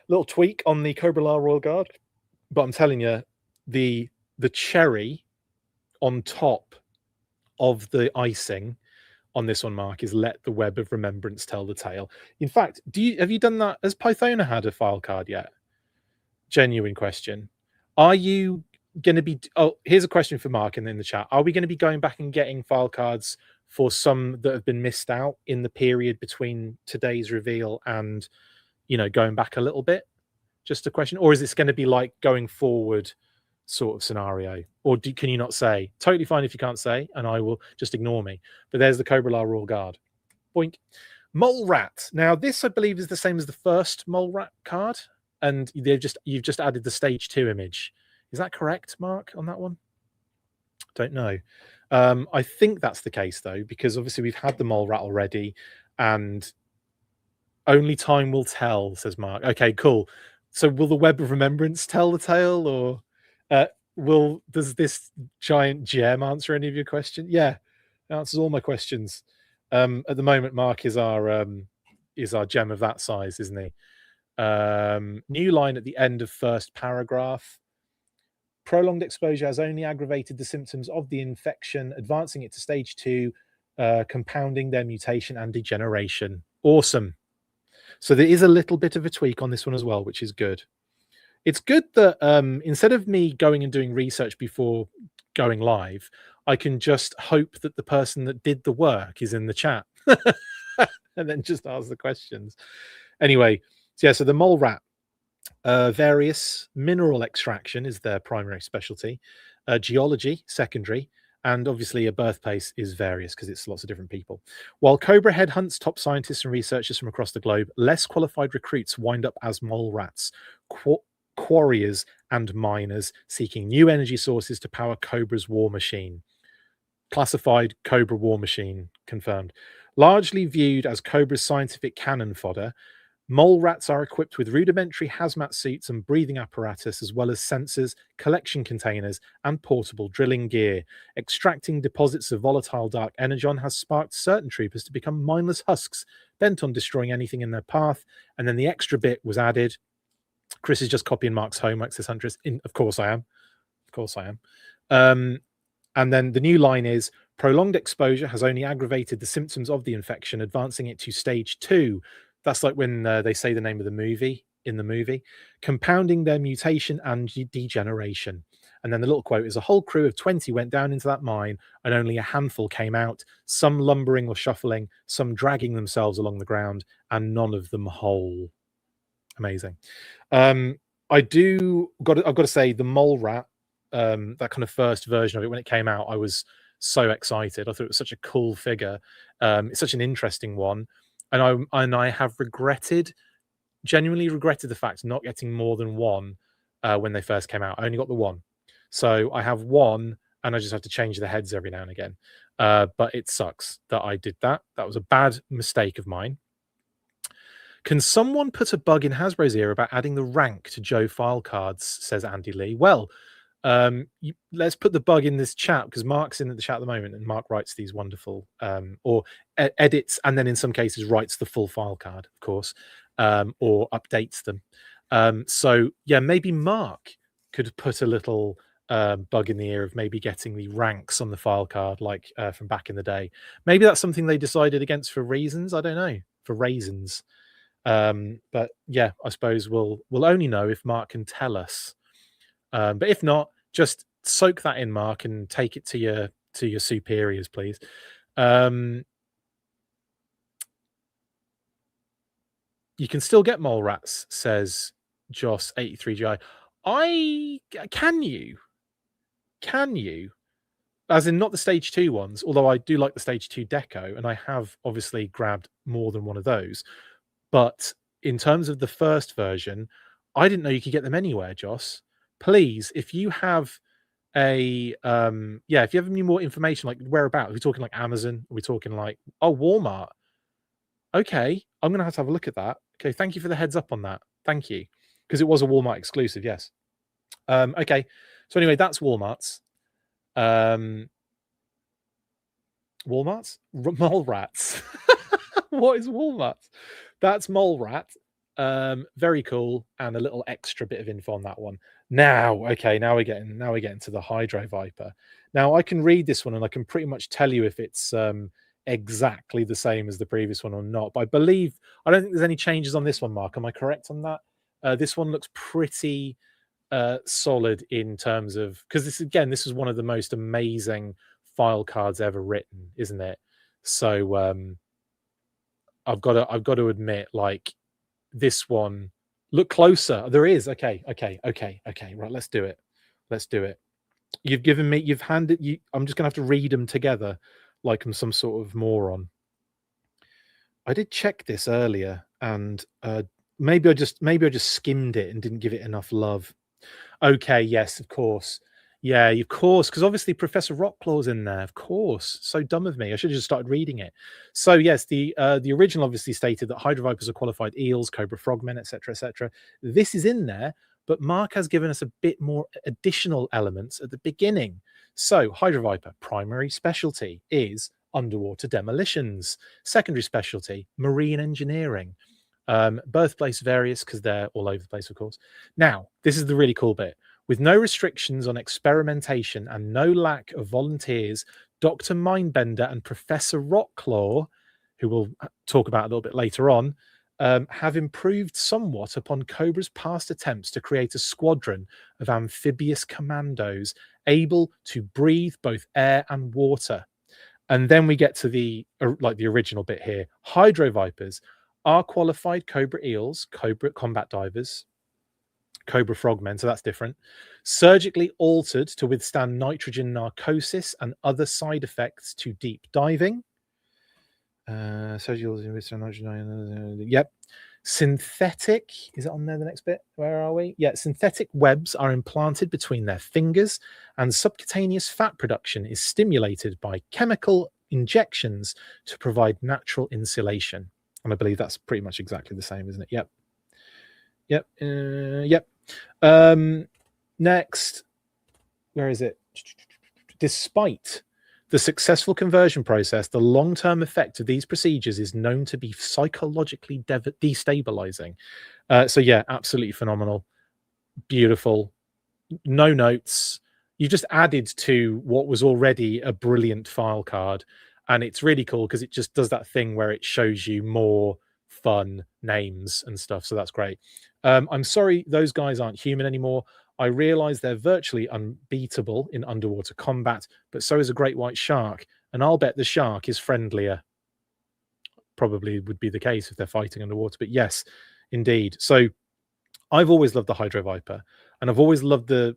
Speaker 1: Little tweak on the Cobra-La Royal Guard. But I'm telling you, the cherry on top of the icing on this one, Mark, is let the web of remembrance tell the tale. In fact, have you done that? Has Pythona had a file card yet? Genuine question. Are you going to be... Oh, here's a question for Mark in the chat. Are we going to be going back and getting file cards for some that have been missed out in the period between today's reveal and, going back a little bit? Just a question. Or is this going to be like going forward sort of scenario? Or can you not say? Totally fine if you can't say, and I will just ignore me. But there's the Cobra-La Royal Guard. Boink. Mole Rat. Now, this, I believe, is the same as the first Mole Rat card. And you've just added the stage 2 image. Is that correct, Mark, on that one? Don't know. I think that's the case, though, because obviously we've had the Mole Rat already, and only time will tell, says Mark. Okay, cool. So will the Web of Remembrance tell the tale, or does this giant gem answer any of your questions? Yeah, it answers all my questions. At the moment, Mark is our is our gem of that size, isn't he? New line at the end of first paragraph. Prolonged exposure has only aggravated the symptoms of the infection, advancing it to stage 2, compounding their mutation and degeneration. Awesome. So there is a little bit of a tweak on this one as well, which is good. It's good that instead of me going and doing research before going live, I can just hope that the person that did the work is in the chat and then just ask the questions. Anyway, so the mole rat, various mineral extraction is their primary specialty, geology secondary, and obviously a birthplace is various because it's lots of different people. While Cobra headhunts top scientists and researchers from across the globe, less qualified recruits wind up as mole rats, quarriers and miners seeking new energy sources to power Cobra's war machine. Classified Cobra war machine confirmed. Largely viewed as Cobra's scientific cannon fodder, mole rats are equipped with rudimentary hazmat suits and breathing apparatus, as well as sensors, collection containers, and portable drilling gear. Extracting deposits of volatile dark energon has sparked certain troopers to become mindless husks, bent on destroying anything in their path. And then the extra bit was added. Chris is just copying Mark's homework, says Huntress. Of course I am. Of course I am. And then the new line is, prolonged exposure has only aggravated the symptoms of the infection, advancing it to stage 2. That's like when they say the name of the movie in the movie, compounding their mutation and degeneration. And then the little quote is, a whole crew of 20 went down into that mine and only a handful came out, some lumbering or shuffling, some dragging themselves along the ground, and none of them whole. Amazing. I've got to say, the mole rat, that kind of first version of it when it came out, I was so excited. I thought it was such a cool figure. It's such an interesting one. And I have genuinely regretted the fact of not getting more than one when they first came out. I only got the one. So I have one and I just have to change the heads every now and again. But it sucks that I did that. That was a bad mistake of mine. Can someone put a bug in Hasbro's ear about adding the rank to Joe Filecards, says Andy Lee. Well, let's put the bug in this chat because Mark's in the chat at the moment and Mark writes these wonderful edits, and then in some cases writes the full file card, of course, or updates them. So yeah, maybe Mark could put a little bug in the ear of maybe getting the ranks on the file card like from back in the day. Maybe that's something they decided against for reasons. I don't know, for raisins. But yeah, I suppose we'll only know if Mark can tell us. But if not, just soak that in, Mark, and take it to your superiors, please. You can still get mole rats, says Joss83GI. Can you? As in not the stage 2 ones, although I do like the stage 2 deco, and I have obviously grabbed more than one of those. But in terms of the first version, I didn't know you could get them anywhere, Joss. Please, if you have if you have any more information, like whereabouts, are we talking like Amazon? Are we talking like, Walmart? Okay, I'm going to have a look at that. Okay, thank you for the heads up on that. Thank you. Because it was a Walmart exclusive, yes. Okay, so anyway, that's Walmart's. Walmart's? Mole rats. What is Walmart's? That's mole rat. Very cool, and a little extra bit of info on that one. Now we're getting to the Hydro Viper. Now I can read this one and I can pretty much tell you if it's exactly the same as the previous one or not. But I don't think there's any changes on this one, Mark. Am I correct on that? This one looks pretty solid in terms of, because this is one of the most amazing file cards ever written, isn't it? So I've got to admit, like, this one, look closer. There is. Okay. Right. Let's do it. You've handed you. I'm just gonna have to read them together, like I'm some sort of moron. I did check this earlier, and maybe I just skimmed it and didn't give it enough love. Okay. Yes. Of course. Yeah, of course, because obviously Professor Rockclaw's in there. Of course, so dumb of me. I should have just started reading it. So yes, the original obviously stated that Hydro Vipers are qualified eels, Cobra frogmen, etc., etc. This is in there, but Mark has given us a bit more additional elements at the beginning. So Hydro Viper primary specialty is underwater demolitions. Secondary specialty, marine engineering. Birthplace various because they're all over the place, of course. Now, this is the really cool bit. With no restrictions on experimentation and no lack of volunteers, Dr. Mindbender and Professor Rockclaw, who we'll talk about a little bit later on, have improved somewhat upon Cobra's past attempts to create a squadron of amphibious commandos able to breathe both air and water. And then we get to the original bit here. Hydro Vipers are qualified Cobra eels, Cobra combat divers, Cobra frogmen, so that's different, surgically altered to withstand nitrogen narcosis and other side effects to deep diving. Yep. Synthetic, is it on there, the next bit? Where are we? Yeah, synthetic webs are implanted between their fingers, and subcutaneous fat production is stimulated by chemical injections to provide natural insulation. And I believe that's pretty much exactly the same, isn't it? Yep. Yep. Next, where is it? Despite the successful conversion process, the long-term effect of these procedures is known to be psychologically destabilizing. So yeah, absolutely phenomenal. Beautiful. No notes. You just added to what was already a brilliant file card. And it's really cool because it just does that thing where it shows you more fun names and stuff. So that's great. I'm sorry those guys aren't human anymore. I realize they're virtually unbeatable in underwater combat, but so is a great white shark. And I'll bet the shark is friendlier. Probably would be the case if they're fighting underwater. But yes, indeed. So I've always loved the Hydro Viper, and I've always loved the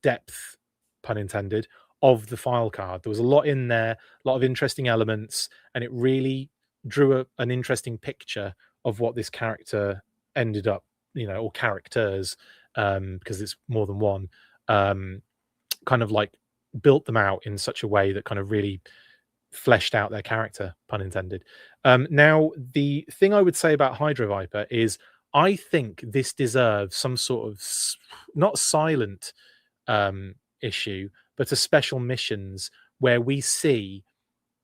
Speaker 1: depth, pun intended, of the file card. There was a lot in there, a lot of interesting elements, and it really drew an interesting picture of what this character ended up, or characters, because it's more than one, kind of like built them out in such a way that kind of really fleshed out their character, pun intended. Now, the thing I would say about Hydro Viper is I think this deserves some sort of not silent issue, but a special missions where we see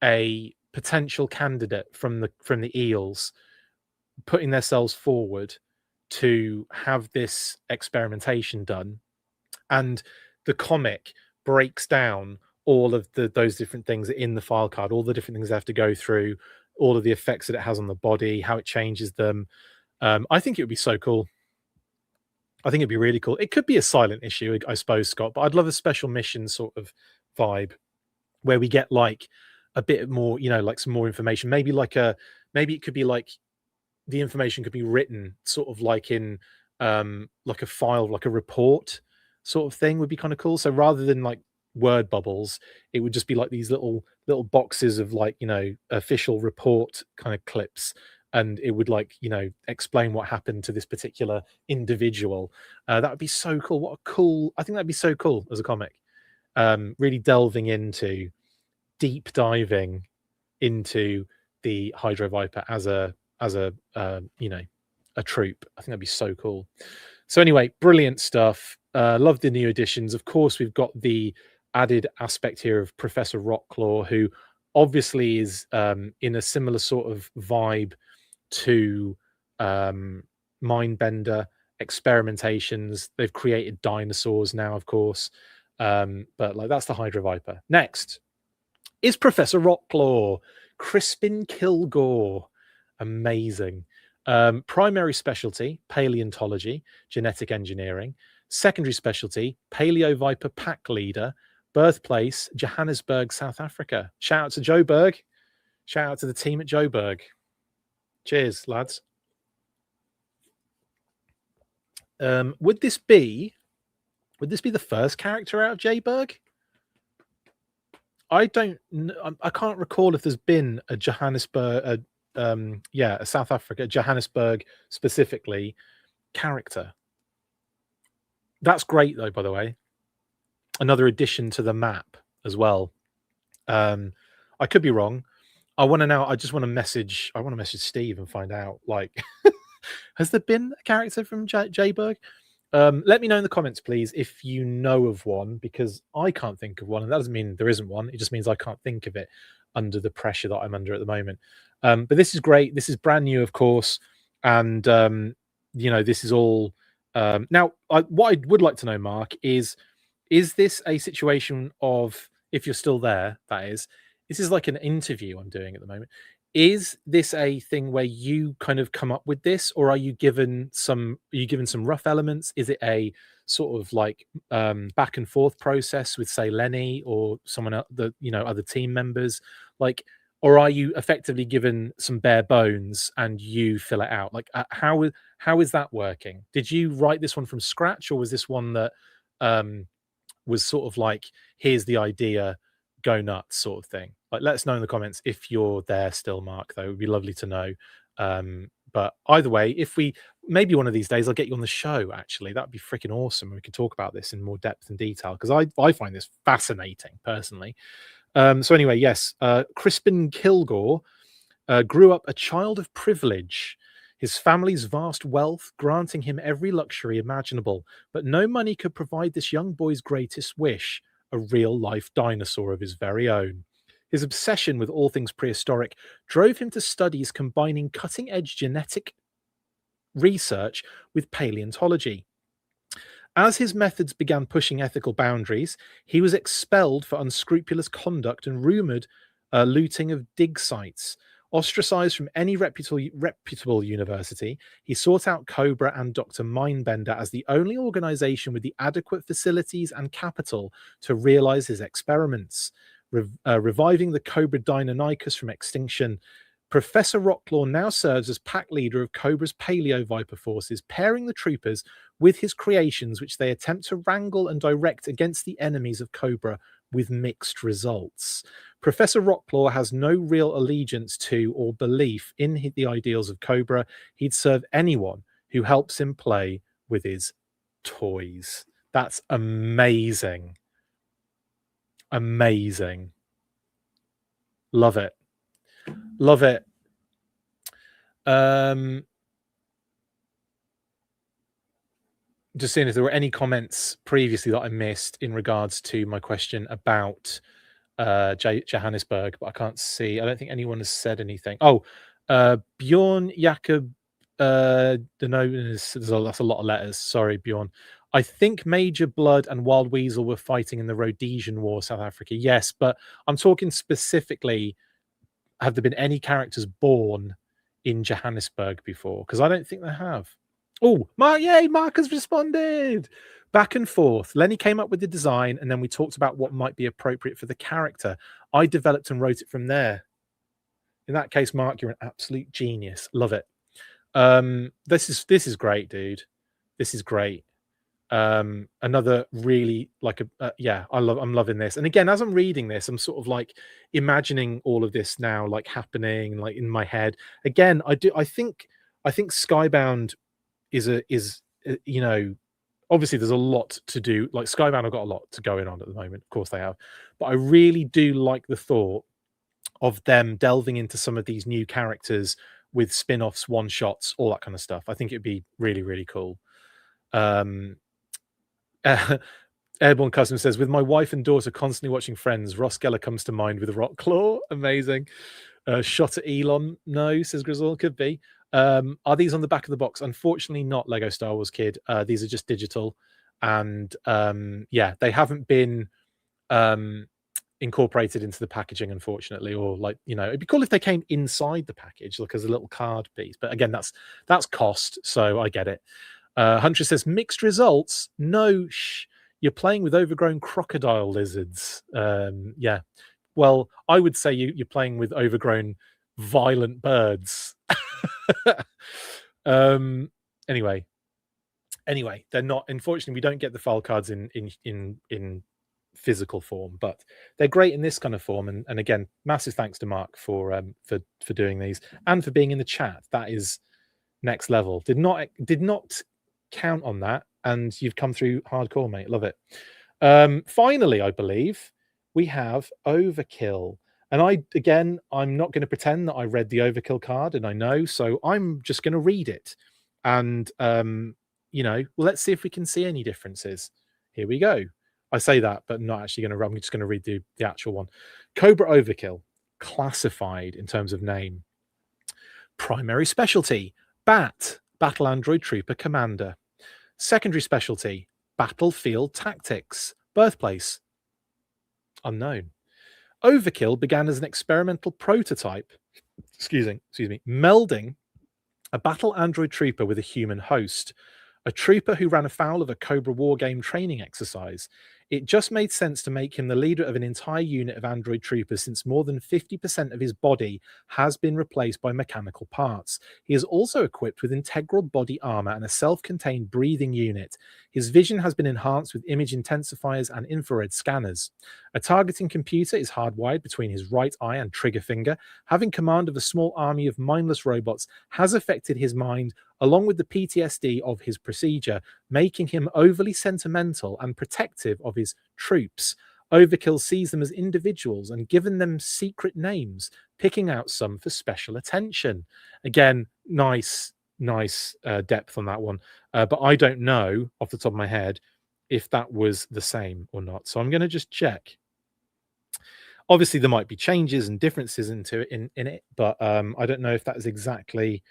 Speaker 1: a potential candidate from the eels putting themselves forward to have this experimentation done, and the comic breaks down all of those different things in the file card, all the different things they have to go through, all of the effects that it has on the body, how it changes them. I think it would be so cool. I think it'd be really cool. It could be a silent issue, I suppose, Scott, but I'd love a special mission sort of vibe where we get like a bit more, like some more information. Maybe it could be like the information could be written sort of like in like a file, like a report sort of thing would be kind of cool. So rather than like word bubbles, it would just be like these little boxes of like, official report kind of clips, and it would like, explain what happened to this particular individual. That would be so cool. I think that'd be so cool as a comic. Really delving into deep diving into the Hydro Viper as a troop. I think that'd be so cool. So anyway, brilliant stuff. Love the new additions. Of course, we've got the added aspect here of Professor Rockclaw, who obviously is in a similar sort of vibe to Mindbender experimentations. They've created dinosaurs now, of course, but like that's the Hydro Viper. Next is Professor Rockclaw, Crispin Kilgore. Amazing. Primary specialty, paleontology, genetic engineering. Secondary specialty, Paleo Viper pack leader. Birthplace, Johannesburg, South Africa. Shout out to Joburg. Shout out to the team at Joburg. Cheers, lads. Would this be the first character out of Joburg? I can't recall if there's been a Johannesburg, a South Africa, Johannesburg specifically character. That's great though, by the way. Another addition to the map as well. I could be wrong. I just want to message Steve and find out, like, has there been a character from Joburg? Let me know in the comments, please, if you know of one, because I can't think of one, and that doesn't mean there isn't one. It just means I can't think of it. under the pressure that I'm under at the moment. But this is great. This is brand new, of course, and this is all. Now, what I would like to know, Mark, is this a situation of, if you're still there, that is, this is like an interview I'm doing at the moment. Is this a thing where you kind of come up with this, or are you given some rough elements? Is it a sort of like back and forth process with, say, Lenny or someone else, other team members, like, or are you effectively given some bare bones and you fill it out? Like, how is that working? Did you write this one from scratch, or was this one that was sort of like, here's the idea, go nuts sort of thing? Like, let us know in the comments if you're there still, Mark. Though it would be lovely to know. But either way, if we, maybe one of these days I'll get you on the show, actually. That'd be freaking awesome. We could talk about this in more depth and detail, because I find this fascinating personally. So anyway, yes, Crispin Kilgore grew up a child of privilege, his family's vast wealth granting him every luxury imaginable, but no money could provide this young boy's greatest wish, a real-life dinosaur of his very own. His obsession with all things prehistoric drove him to studies combining cutting-edge genetic research with paleontology. As his methods began pushing ethical boundaries, he was expelled for unscrupulous conduct and rumored looting of dig sites. Ostracized from any reputable university, he sought out Cobra and Dr. Mindbender as the only organization with the adequate facilities and capital to realize his experiments. Reviving the Cobra Deinonychus from extinction, Professor Rockclaw now serves as pack leader of Cobra's Paleo Viper forces, pairing the troopers with his creations, which they attempt to wrangle and direct against the enemies of Cobra, with mixed results. Professor Rockclaw has no real allegiance to or belief in the ideals of Cobra. He'd serve anyone who helps him play with his toys. That's amazing. Amazing. Love it. Love it. Just seeing if there were any comments previously that I missed in regards to my question about Johannesburg, but I can't see. I don't think anyone has said anything. Oh, Bjorn Jakob, that's a lot of letters. Sorry, Bjorn. I think Major Blood and Wild Weasel were fighting in the Rhodesian War, South Africa. Yes, but I'm talking specifically, have there been any characters born in Johannesburg before? Because I don't think they have. Oh, Mark, yay, Mark has responded. Back and forth. Lenny came up with the design, and then we talked about what might be appropriate for the character. I developed and wrote it from there. In that case, Mark, you're an absolute genius. Love it. This is great, dude. This is great. Another really like I'm loving this. And again, as I'm reading this, I'm sort of like imagining all of this now, like happening, like in my head. Again, I think Skybound is obviously there's a lot to do. Like Skybound have got a lot to going on at the moment. Of course they have. But I really do like the thought of them delving into some of these new characters with spin-offs, one-shots, all that kind of stuff. I think it'd be really, really cool. Airborne Custom says, with my wife and daughter constantly watching Friends, Ross Geller comes to mind with Rockclaw. Amazing. Shot at Elon. No, says Grizzle. Could be. Are these on the back of the box? Unfortunately not, Lego Star Wars Kid. These are just digital. And they haven't been incorporated into the packaging, unfortunately. Or like, it'd be cool if they came inside the package, like as a little card piece. But again, that's cost, so I get it. Hunter says, mixed results? No, you're playing with overgrown crocodile lizards. Yeah. Well, I would say you're playing with overgrown violent birds. Anyway, they're not. Unfortunately, we don't get the file cards in physical form, but they're great in this kind of form. And again, massive thanks to Mark for doing these and for being in the chat. That is next level. Did not count on that, and you've come through hardcore, mate. Love it. Finally, I believe we have Overkill. And I'm not going to pretend that I read the Overkill card, and I know, so I'm just going to read it. And, let's see if we can see any differences. Here we go. I say that, but not actually going to, I'm just going to read the actual one. Cobra Overkill. classified in terms of name. Primary specialty, BAT, Battle Android Trooper Commander. Secondary specialty, Battlefield Tactics. Birthplace, unknown. Overkill began as an experimental prototype, excuse me, melding a battle android trooper with a human host, a trooper who ran afoul of a Cobra war game training exercise. It just made sense to make him the leader of an entire unit of android troopers, since more than 50% of his body has been replaced by mechanical parts. He is also equipped with integral body armor and a self-contained breathing unit. His vision has been enhanced with image intensifiers and infrared scanners. A targeting computer is hardwired between his right eye and trigger finger. Having command of a small army of mindless robots has affected his mind, along with the PTSD of his procedure, making him overly sentimental and protective of his troops. Overkill sees them as individuals and given them secret names, picking out some for special attention. Again, nice depth on that one. But I don't know off the top of my head if that was the same or not. So I'm going to just check. Obviously, there might be changes and differences in it, but I don't know if that is exactly.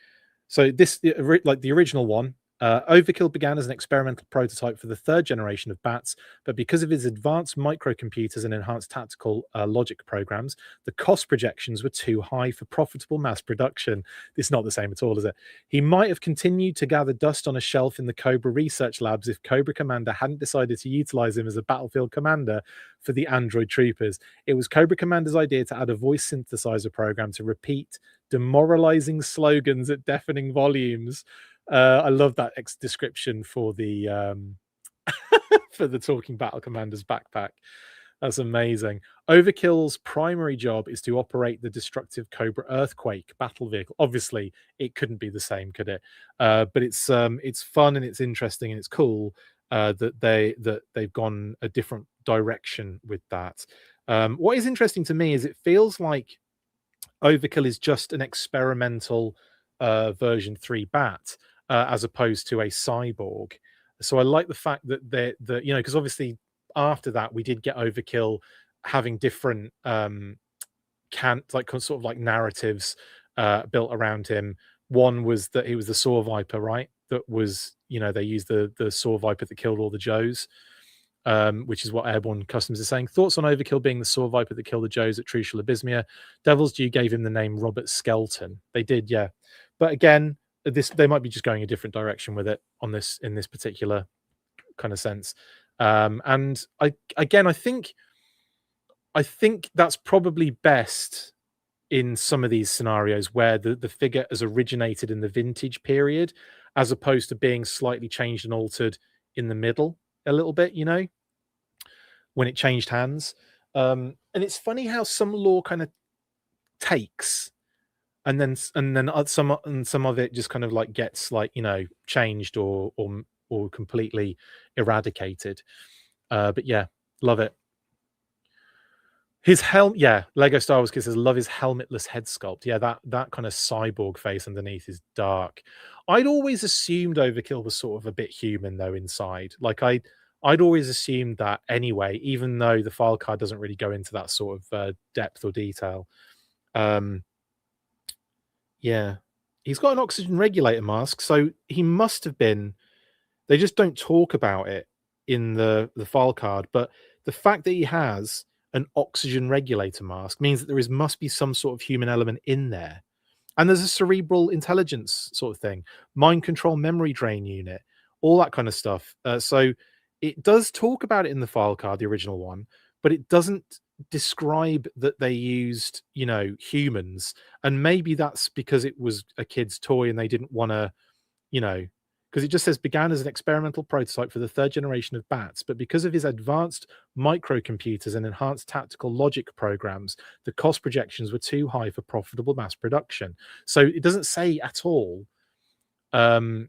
Speaker 1: So this, like the original one, Overkill began as an experimental prototype for the third generation of BATs, but because of his advanced microcomputers and enhanced tactical logic programs, the cost projections were too high for profitable mass production. It's not the same at all, is it? He might have continued to gather dust on a shelf in the Cobra research labs if Cobra Commander hadn't decided to utilize him as a battlefield commander for the android troopers. It was Cobra Commander's idea to add a voice synthesizer program to repeat demoralizing slogans at deafening volumes. I love that description for the for the talking battle commander's backpack. That's amazing. Overkill's primary job is to operate the destructive Cobra Earthquake battle vehicle. Obviously, it couldn't be the same, could it? But it's fun and it's interesting and it's cool that they've gone a different direction with that. What is interesting to me is it feels like Overkill is just an experimental version 3 bat, as opposed to a cyborg. So I like the fact that because obviously after that we did get Overkill having different sort of like narratives built around him. One was that he was the Saw Viper, right? That was, they used the Saw Viper that killed all the Joes. Which is what Airborne Customs is saying. Thoughts on Overkill being the Saw Viper that killed the Joes at Trucial Abysmia? Devil's Due gave him the name Robert Skelton. They did, yeah. But again, they might be just going a different direction with it in this particular kind of sense. And I think that's probably best in some of these scenarios where the figure has originated in the vintage period, as opposed to being slightly changed and altered in the middle a little bit, when it changed hands. And it's funny how some lore kind of takes and then some of it just kind of like gets like, changed or completely eradicated. But yeah, love it. His helmet, yeah, Lego Star Wars Kid says, love his helmetless head sculpt. Yeah, that kind of cyborg face underneath is dark. I'd always assumed Overkill was sort of a bit human though inside. Like I'd always assumed that anyway, even though the file card doesn't really go into that sort of depth or detail. Yeah, he's got an oxygen regulator mask, so he must have been. They just don't talk about it in the file card, but the fact that he has an oxygen regulator mask means that must be some sort of human element in there. And there's a cerebral intelligence sort of thing, mind control memory drain unit, all that kind of stuff. So it does talk about it in the file card, the original one, but it doesn't describe that they used, humans. And maybe that's because it was a kid's toy and they didn't want to, because it just says began as an experimental prototype for the third generation of bats, but because of his advanced microcomputers and enhanced tactical logic programs, the cost projections were too high for profitable mass production. So it doesn't say at all in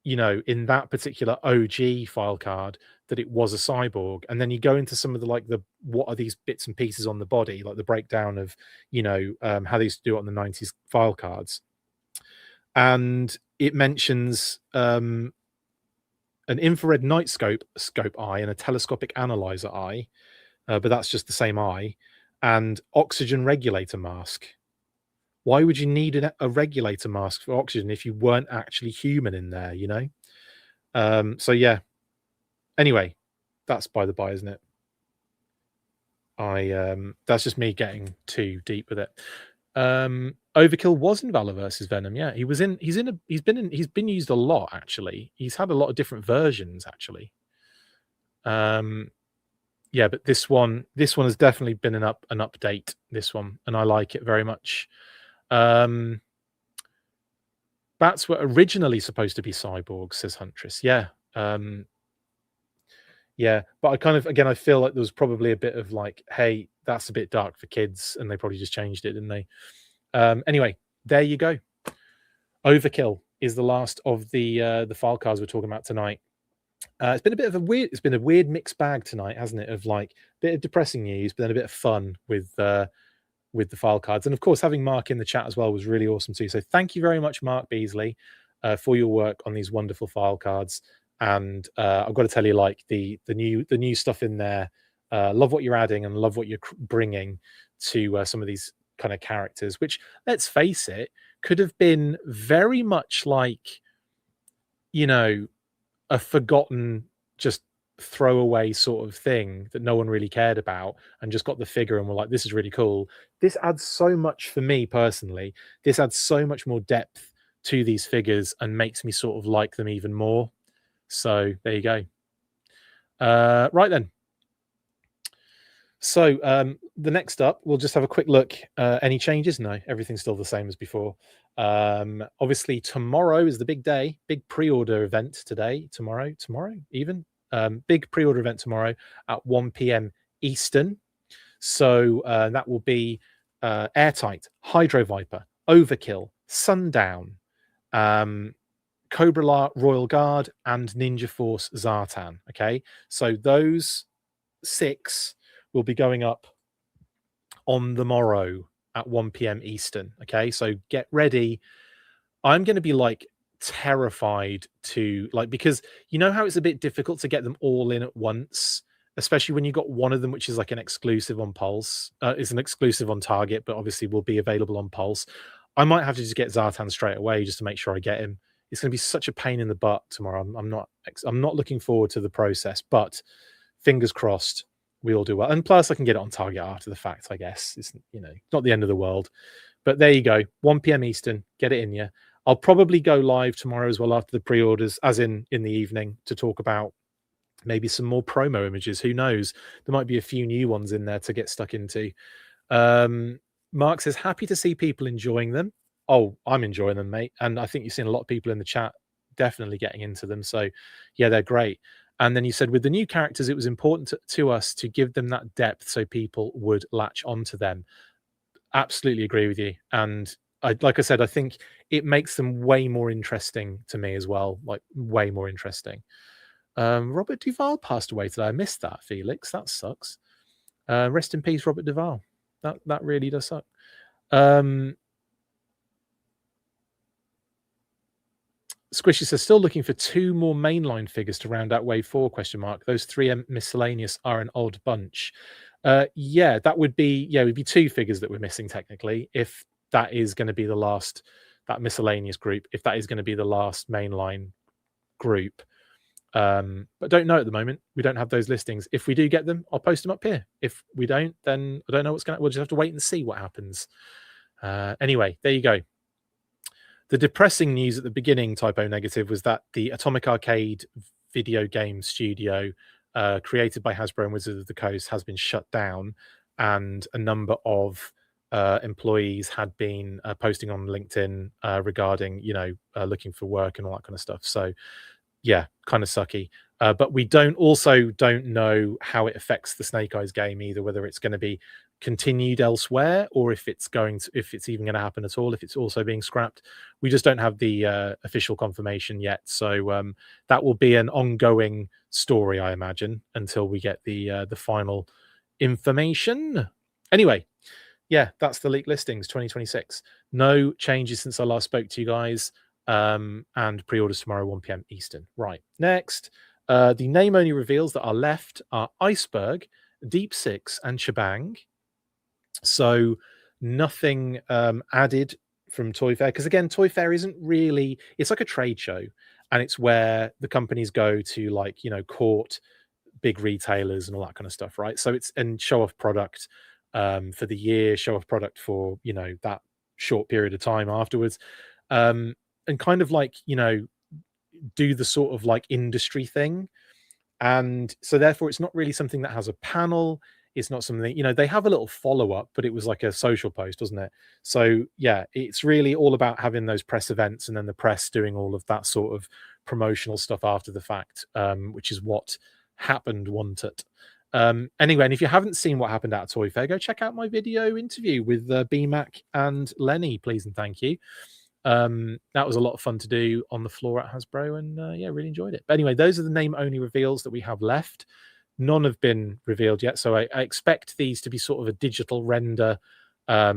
Speaker 1: that particular OG file card that it was a cyborg. And then you go into some of the what are these bits and pieces on the body, like the breakdown of how they used to do it on the 90s file cards. And it mentions an infrared night scope eye and a telescopic analyzer eye, but that's just the same eye. and oxygen regulator mask. Why would you need a regulator mask for oxygen if you weren't actually human in there, you know? So yeah. Anyway, that's by the by, isn't it? That's just me getting too deep with it. Overkill was in Valor versus Venom. Yeah, he's been used a lot actually. He's had a lot of different versions actually. Yeah, but this one has definitely been an update. This one, and I like it very much. Bats were originally supposed to be cyborgs, says Huntress. Yeah. Yeah, but I kind of, again, I feel like there was probably a bit of like, hey, that's a bit dark for kids, and they probably just changed it, didn't they? Anyway, there you go. Overkill is the last of the file cards we're talking about tonight. It's been a weird mixed bag tonight, hasn't it? Of like a bit of depressing news, but then a bit of fun with the file cards, and of course having Mark in the chat as well was really awesome too. So thank you very much, Mark Beasley, for your work on these wonderful file cards. And I've got to tell you, like the new stuff in there, love what you're adding and love what you're bringing to some of these kind of characters, which, let's face it, could have been very much like, you know, a forgotten, just throwaway sort of thing that no one really cared about, and just got the figure and were like, this is really cool. This adds so much, for me personally, this adds so much more depth to these figures and makes me sort of like them even more. So there you go. Right then. So the next up, we'll just have a quick look. Any changes? No, everything's still the same as before. Obviously, tomorrow is the big day, big pre-order event today. Tomorrow even. Big pre-order event tomorrow at 1 p.m. Eastern. So that will be Airtight, Hydro Viper, Overkill, Sundown, Cobra-La Royal Guard, and Ninja Force Zartan. Okay, so those 6 will be going up on the morrow at 1 p.m. Eastern. Okay, so get ready. I'm going to be like terrified to, like, because you know how it's a bit difficult to get them all in at once, especially when you got one of them which is like an exclusive on Pulse. It's an exclusive on Target, but obviously will be available on Pulse. I might have to just get Zartan straight away just to make sure I get him. It's going to be such a pain in the butt tomorrow. I'm not looking forward to the process, but fingers crossed we all do well. And plus I can get it on Target after the fact, I guess. It's, you know, not the end of the world. But there you go, 1 p.m. Eastern, get it in you. I'll probably go live tomorrow as well after the pre-orders, as in the evening, to talk about maybe some more promo images. Who knows? There might be a few new ones in there to get stuck into. Mark says, happy to see people enjoying them. Oh, I'm enjoying them, mate. And I think you've seen a lot of people in the chat definitely getting into them. So yeah, they're great. And then you said, with the new characters, it was important to us to give them that depth so people would latch onto them. Absolutely agree with you. And like I said, I think it makes them way more interesting to me as well. Like way more interesting. Robert Duvall passed away today. I missed that, Felix. That sucks. Rest in peace, Robert Duvall. That really does suck. Squishy says, still looking for 2 more mainline figures to round out wave 4, question mark. Those 3 miscellaneous are an odd bunch. Yeah, that would be, it would be 2 figures that we're missing technically, if that is going to be the last, that miscellaneous group, if that is going to be the last mainline group. But don't know at the moment. We don't have those listings. If we do get them, I'll post them up here. If we don't, then I don't know what's going to, we'll just have to wait and see what happens. Anyway, there you go. The depressing news at the beginning, typo negative, was that the Atomic Arcade video game studio created by Hasbro and Wizards of the Coast has been shut down, and a number of employees had been posting on LinkedIn regarding, looking for work and all that kind of stuff. So yeah, kind of sucky. But we don't know how it affects the Snake Eyes game either, whether it's going to be continued elsewhere or if it's even going to happen at all, if it's also being scrapped. We just don't have the official confirmation yet. So that will be an ongoing story, I imagine, until we get the final information. Anyway, yeah, that's the leaked listings 2026. No changes since I last spoke to you guys. And pre-orders tomorrow, 1 p.m. Eastern. Right, next, the name only reveals that are left are Iceberg, Deep Six, and Shebang. So nothing added from Toy Fair, because again, Toy Fair isn't really, it's like a trade show, and it's where the companies go to, like, court big retailers and all that kind of stuff, right? So it's, and show off product for the year, show off product for that short period of time afterwards, and kind of like do the sort of like industry thing. And so therefore it's not really something that has a panel. It's not something, they have a little follow-up, but it was like a social post, wasn't it? So yeah, it's really all about having those press events, and then the press doing all of that sort of promotional stuff after the fact, which is what happened, wasn't it? Anyway, and if you haven't seen what happened at Toy Fair, go check out my video interview with BMAC and Lenny, please and thank you. That was a lot of fun to do on the floor at Hasbro, and yeah, really enjoyed it. But anyway, those are the name only reveals that we have left. None have been revealed yet, so I expect these to be sort of a digital render at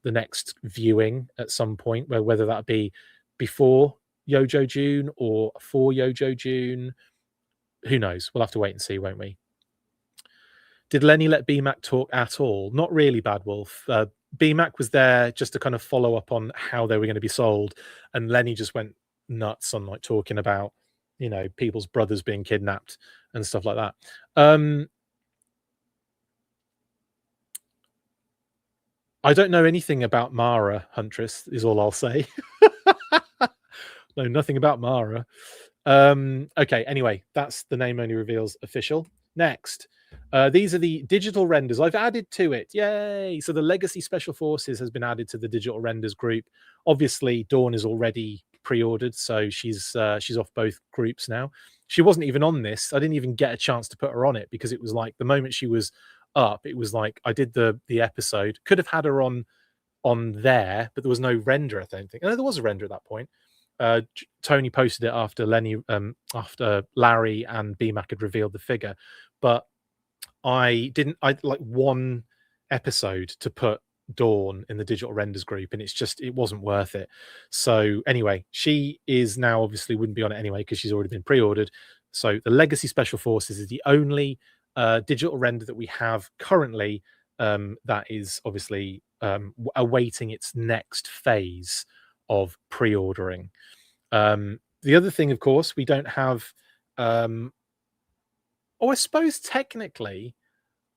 Speaker 1: the next viewing at some point, whether that be before Yojo June or for Yojo June, who knows? We'll have to wait and see, won't we? Did Lenny let BMAC talk at all? Not really, Bad Wolf. BMAC was there just to kind of follow up on how they were going to be sold, and Lenny just went nuts on like talking about people's brothers being kidnapped and stuff like that. I don't know anything about Mara, Huntress, is all I'll say. No, nothing about Mara. Okay, anyway, that's the name only reveals official. Next, these are the digital renders I've added to it. Yay! So the Legacy Special Forces has been added to the digital renders group. Obviously, Dawn is already pre-ordered, so she's off both groups now. She wasn't even on this. I didn't even get a chance to put her on it, because it was like the moment she was up, it was like I did the episode. Could have had her on there, but there was no render, I don't think. No, there was a render at that point. Tony posted it after after Larry and BMAC had revealed the figure, but I like one episode to put Dawn in the digital renders group, and it wasn't worth it. So anyway, she is now obviously wouldn't be on it anyway, because she's already been pre-ordered. So the Legacy Special Forces is the only digital render that we have currently that is obviously awaiting its next phase of pre-ordering. The other thing, of course, we don't have I suppose technically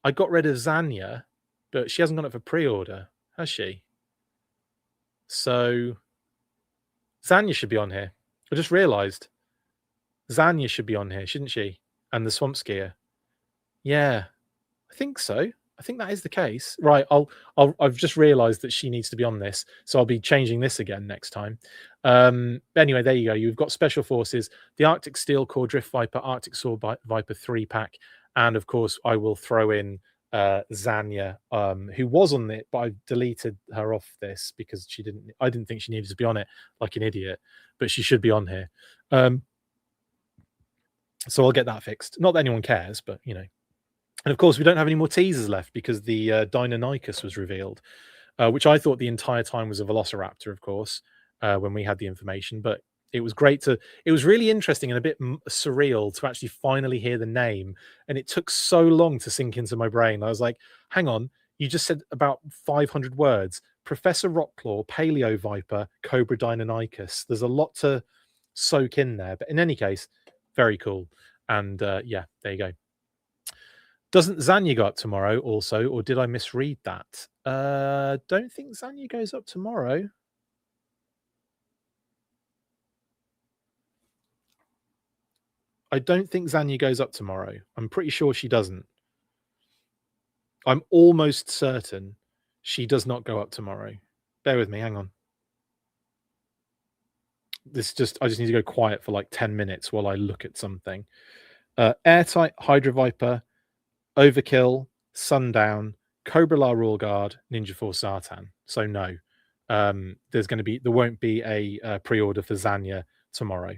Speaker 1: I got rid of Zanya, but she hasn't gone up for pre-order, has she? So Zanya should be on here. I just realized Zanya should be on here, shouldn't she? And the Swamp Skier. Yeah, I think so. I think that is the case. Right, I've just realized that she needs to be on this, so I'll be changing this again next time. Anyway, there you go. You've got Special Forces, the Arctic Steel Core Drift Viper, Arctic Sword Viper 3-pack, and of course I will throw in Zanya, who was on it, but I deleted her off this because I didn't think she needed to be on it, like an idiot, but she should be on here. So I'll get that fixed. Not that anyone cares, but And of course, we don't have any more teasers left, because the Deinonychus was revealed, which I thought the entire time was a Velociraptor, of course, when we had the information. But it was it was really interesting and a bit surreal to actually finally hear the name. And it took so long to sink into my brain. I was like, hang on, you just said about 500 words. Professor Rockclaw, Paleo Viper, Cobra Deinonychus. There's a lot to soak in there. But in any case, very cool. And yeah, there you go. Doesn't Zanya go up tomorrow also, or did I misread that? Don't think Zanya goes up tomorrow. I don't think Zanya goes up tomorrow. I'm pretty sure she doesn't. I'm almost certain she does not go up tomorrow. Bear with me, hang on. I just need to go quiet for like 10 minutes while I look at something. Airtight, Hydra Viper, Overkill, Sundown, Cobra-La Rule Guard, Ninja Force Sartan. So no, there won't be a pre-order for Zanya tomorrow.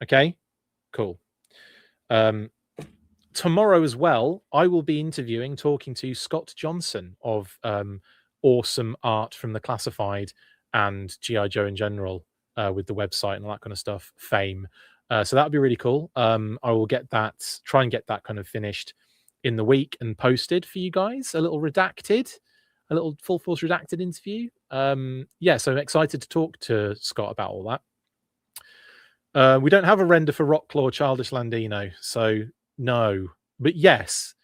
Speaker 1: Okay, cool. Tomorrow as well, I will be talking to Scott Johnson of Awesome Art from the Classified and G.I. Joe in general, with the website and all that kind of stuff, fame. So that'll be really cool. I will try and get that kind of finished in the week and posted for you guys, a little redacted, a little Full Force Redacted interview. Yeah, so I'm excited to talk to Scott about all that. We don't have a render for Rockclaw Childish Landino, so no. But yes,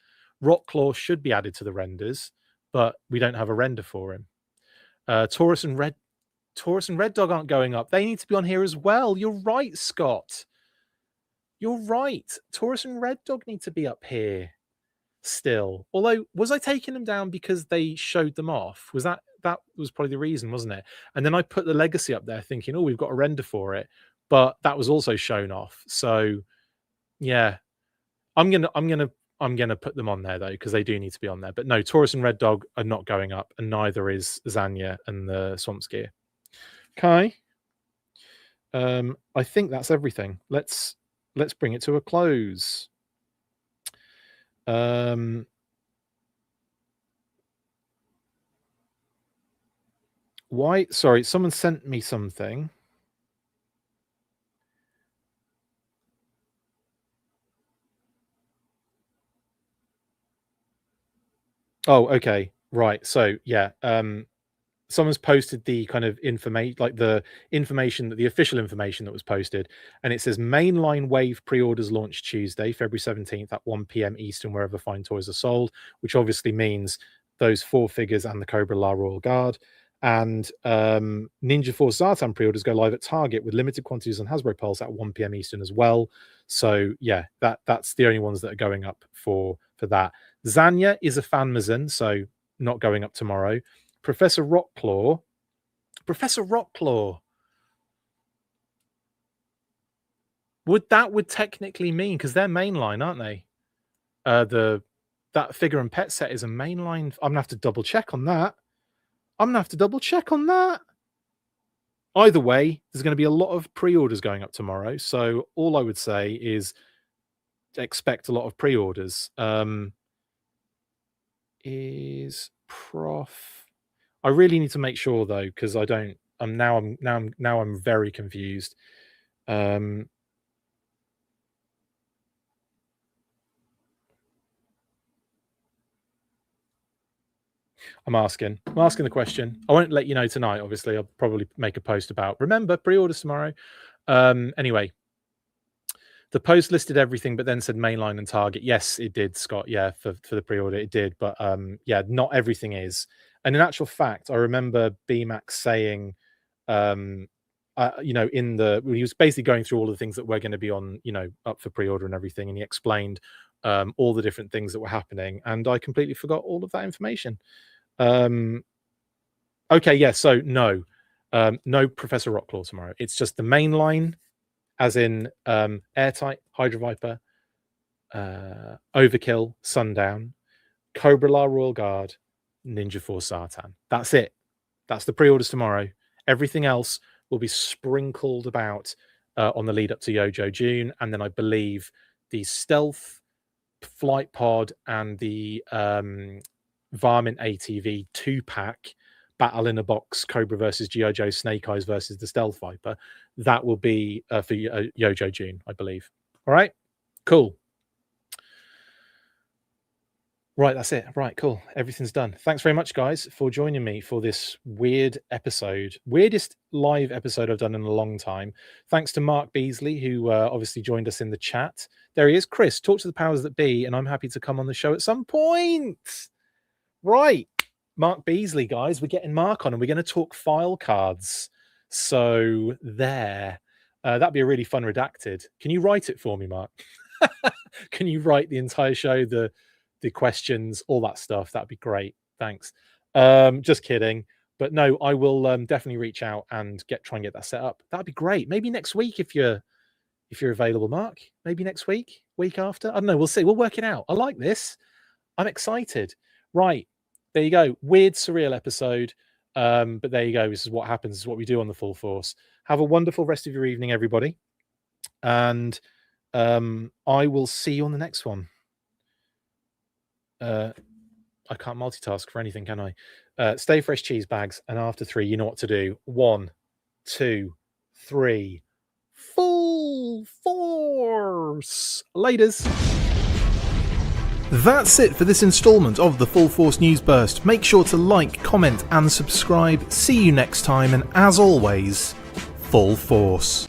Speaker 1: Rockclaw should be added to the renders, but we don't have a render for him. Taurus and Red Dog aren't going up. They need to be on here as well. You're right, Scott. You're right. Taurus and Red Dog need to be up here still. Although, was I taking them down because they showed them off? That was probably the reason, wasn't it? And then I put the Legacy up there thinking, oh, we've got a render for it. But that was also shown off. So yeah. I'm gonna put them on there though, because they do need to be on there. But no, Taurus and Red Dog are not going up, and neither is Zanya and the Swamp Skier. Okay. I think that's everything. Let's bring it to a close. Why? Sorry, someone sent me something. Oh, okay. Right. So yeah, someone's posted the kind of information, like the information, that the official information that was posted, and it says mainline wave pre-orders launch Tuesday, February 17th at 1 p.m. Eastern, wherever fine toys are sold, which obviously means those 4 figures and the Cobra-La Royal Guard. And Ninja Force Zartan pre-orders go live at Target with limited quantities on Hasbro Pulse at 1 p.m. Eastern as well. So yeah, that's the only ones that are going up for that. Zanya is a Fanmazon, so not going up tomorrow. Professor Rockclaw. Would technically mean, because they're mainline, aren't they? That figure and pet set is a mainline. I'm gonna have to double check on that. Either way, there's going to be a lot of pre-orders going up tomorrow. So all I would say is expect a lot of pre-orders. Is Prof? I really need to make sure though, because I don't. I'm very confused. I'm asking the question. I won't let you know tonight. Obviously, I'll probably make a post about. Remember, pre-orders tomorrow. Anyway, the post listed everything, but then said mainline and Target. Yes, it did, Scott. Yeah, for the pre-order, it did. But yeah, not everything is. And in actual fact, I remember BMAX saying, you know, he was basically going through all the things that were going to be on, you know, up for pre-order and everything, and he explained all the different things that were happening, and I completely forgot all of that information. Okay, yeah, so no Professor Rockclaw tomorrow. It's just the main line, as in Airtight, Hydra Viper, Overkill, Sundown, Cobra-La Royal Guard, Ninja Force Zartan. That's it. That's the pre-orders tomorrow. Everything else will be sprinkled about on the lead up to Yojo June, and then I believe the Stealth, Flight Pod, and the Varmint ATV 2-pack Battle in a Box Cobra versus G.I. Joe Snake Eyes versus the Stealth Viper, that will be for Yojo June, I believe. All right, cool. Right, that's it. Right, cool. Everything's done. Thanks very much, guys, for joining me for this weird episode. Weirdest live episode I've done in a long time. Thanks to Mark Beasley, who obviously joined us in the chat. There he is. Chris, talk to the powers that be, and I'm happy to come on the show at some point. Right. Mark Beasley, guys. We're getting Mark on, and we're going to talk file cards. So there. That'd be a really fun redacted. Can you write it for me, Mark? Can you write the entire show, the questions, all that stuff? That'd be great. Thanks. Just kidding. But no, I will definitely reach out and try and get that set up. That'd be great. Maybe next week if you're available, Mark. Maybe next week after. I don't know. We'll see. We'll work it out. I like this. I'm excited. Right. There you go. Weird, surreal episode. But there you go. This is what happens. This is what we do on the Full Force. Have a wonderful rest of your evening, everybody. And I will see you on the next one. I can't multitask for anything, can I? Stay fresh cheese bags, and after 3, you know what to do. 1, 2, 3. Full Force. Laters.
Speaker 3: That's it for this instalment of the Full Force News Burst. Make sure to like, comment and subscribe. See you next time, and as always, Full Force.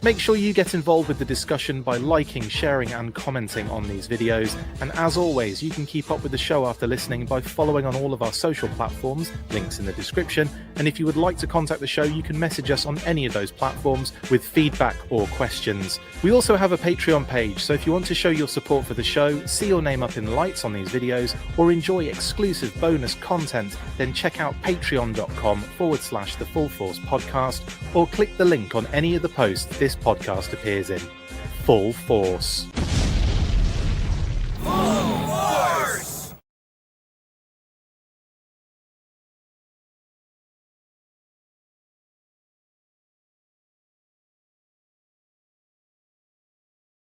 Speaker 1: Make sure you get involved with the discussion by liking, sharing and commenting on these videos, and as always, you can keep up with the show after listening by following on all of our social platforms, links in the description, and if you would like to contact the show, you can message us on any of those platforms with feedback or questions. We also have a Patreon page, so if you want to show your support for the show, see your name up in lights on these videos, or enjoy exclusive bonus content, then check out patreon.com/The Full Force Podcast, or click the link on any of the posts this podcast appears in. Full Force.
Speaker 2: Full